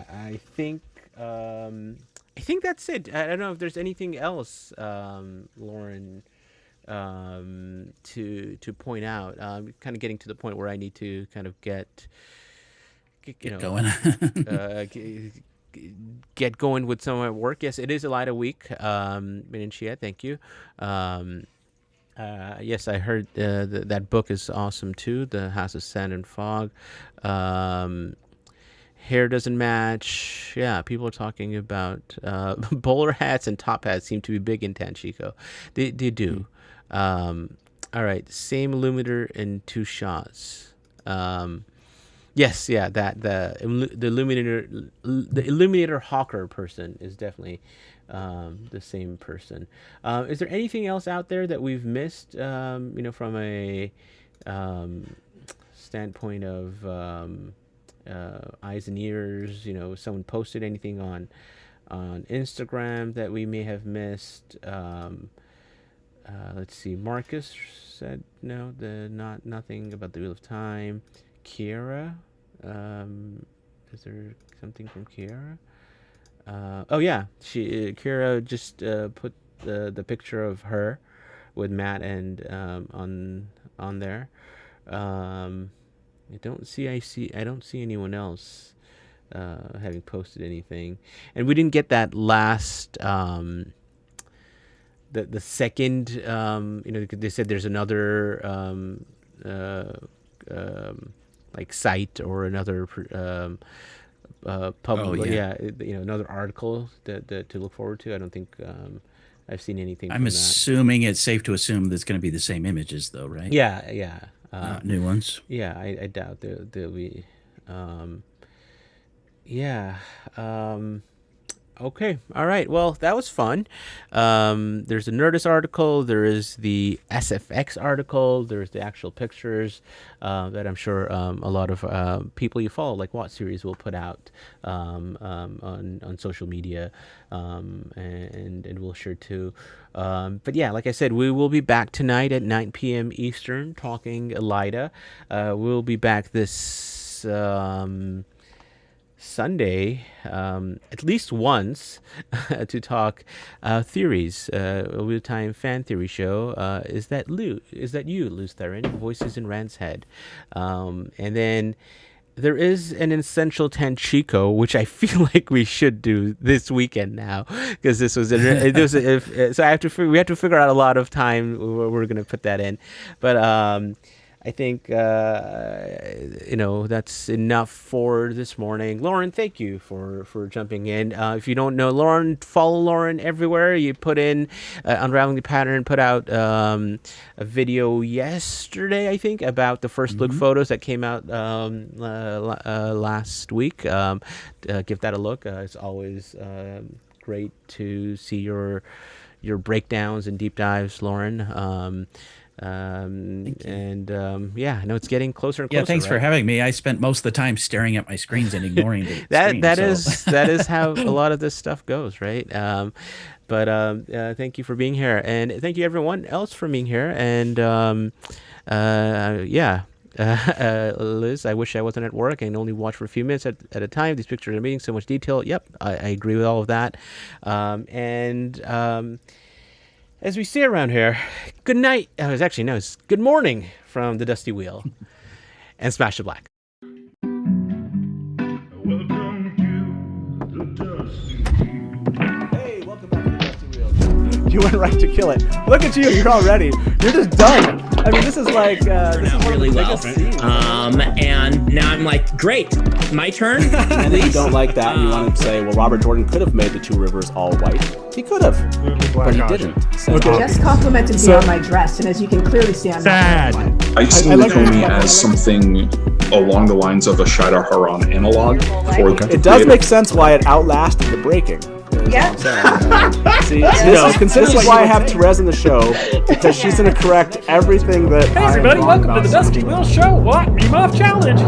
I think that's it. I don't know if there's anything else, Lauren, to point out. Kind of getting to the point where I need to kind of get Going. get going with some of my work. Yes, it is Elida Week. Chia, thank you. Yes, I heard that book is awesome too. The House of Sand and Fog. Hair doesn't match. Yeah, people are talking about bowler hats and top hats seem to be big in Tanchico. They do. All right, same Illuminator in two shots. Yes, yeah, that the Illuminator Hawker person is definitely the same person. Is there anything else out there that we've missed? From a standpoint of eyes and ears. Someone posted anything on Instagram that we may have missed. Let's see. Marcus said no. Nothing about the Wheel of Time. Kiera. Is there something from Kiera? Oh yeah, Kiera just put the picture of her with Matt and on there. I don't see anyone else having posted anything, and we didn't get that last the second. They said there's another like site or another public, another article that to look forward to. I don't think I've seen anything. I'm assuming it's safe to assume there's going to be the same images, though, right? Yeah. Not new ones. Yeah, I doubt there'll be. Yeah. Okay. All right. Well, that was fun. There's a Nerdist article. There is the SFX article. There's the actual pictures that I'm sure a lot of people you follow, like What Series, will put out on social media, and we'll share too. But yeah, like I said, we will be back tonight at 9 p.m. Eastern talking Elida. We'll be back this Sunday, at least once, to talk theories. A real-time fan theory show. Is that you, Luz Theron? Voices in Rand's head, and then there is an essential Tanchico, which I feel like we should do this weekend now, because this was so we have to figure out a lot of time where we're gonna put that in, but I think that's enough for this morning. Lauren, thank you for jumping in. If you don't know Lauren, follow Lauren everywhere. You put in Unraveling the Pattern, put out a video yesterday, I think, about the first look photos that came out last week. Give that a look. It's always great to see your breakdowns and deep dives, Lauren. I know it's getting closer and closer. Yeah, thanks for having me. I spent most of the time staring at my screens and ignoring the screen, that is how a lot of this stuff goes, right? Thank you for being here, and thank you everyone else for being here. And Liz, I wish I wasn't at work and only watch for a few minutes at a time. These pictures are making so much detail. Yep, I agree with all of that. As we say around here, good night. It's good morning from the Dusty Wheel, and Smash the Black. Welcome to the Dusty Wheel. Hey, welcome back to the Dusty Wheel. You went right to kill it. Look at you, you're already. You're just done. I mean, this is like this is one really of the well. biggest scenes. And now I'm like, great, my turn. And if you don't like that, and you want to say, well, Robert Jordan could have made the two rivers all white. He could have, but he didn't. So, Just complimented me on my dress, and as you can clearly see, I'm not wearing one. I see Nakomi as something along the lines of a Shada Haran analog. It does make sense why it outlasted the breaking. Yeah. See, this is why I have Therese in the show, because she's going to correct everything that. Hey everybody, welcome to the Dusty Wheel Show. What? Meme Off Challenge! Yay!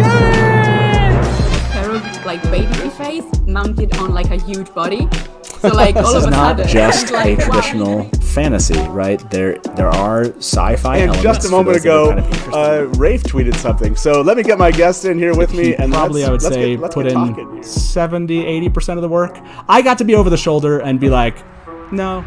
Her like baby face mounted on like a huge body. So like all of a sudden, this is not just a traditional fantasy, right? There are sci-fi and elements. Just a moment ago, kind of Rafe tweeted something. So let me get my guest in here with me, and probably I would say put in 70-80% of the work. I got to be over the shoulder and be like, no,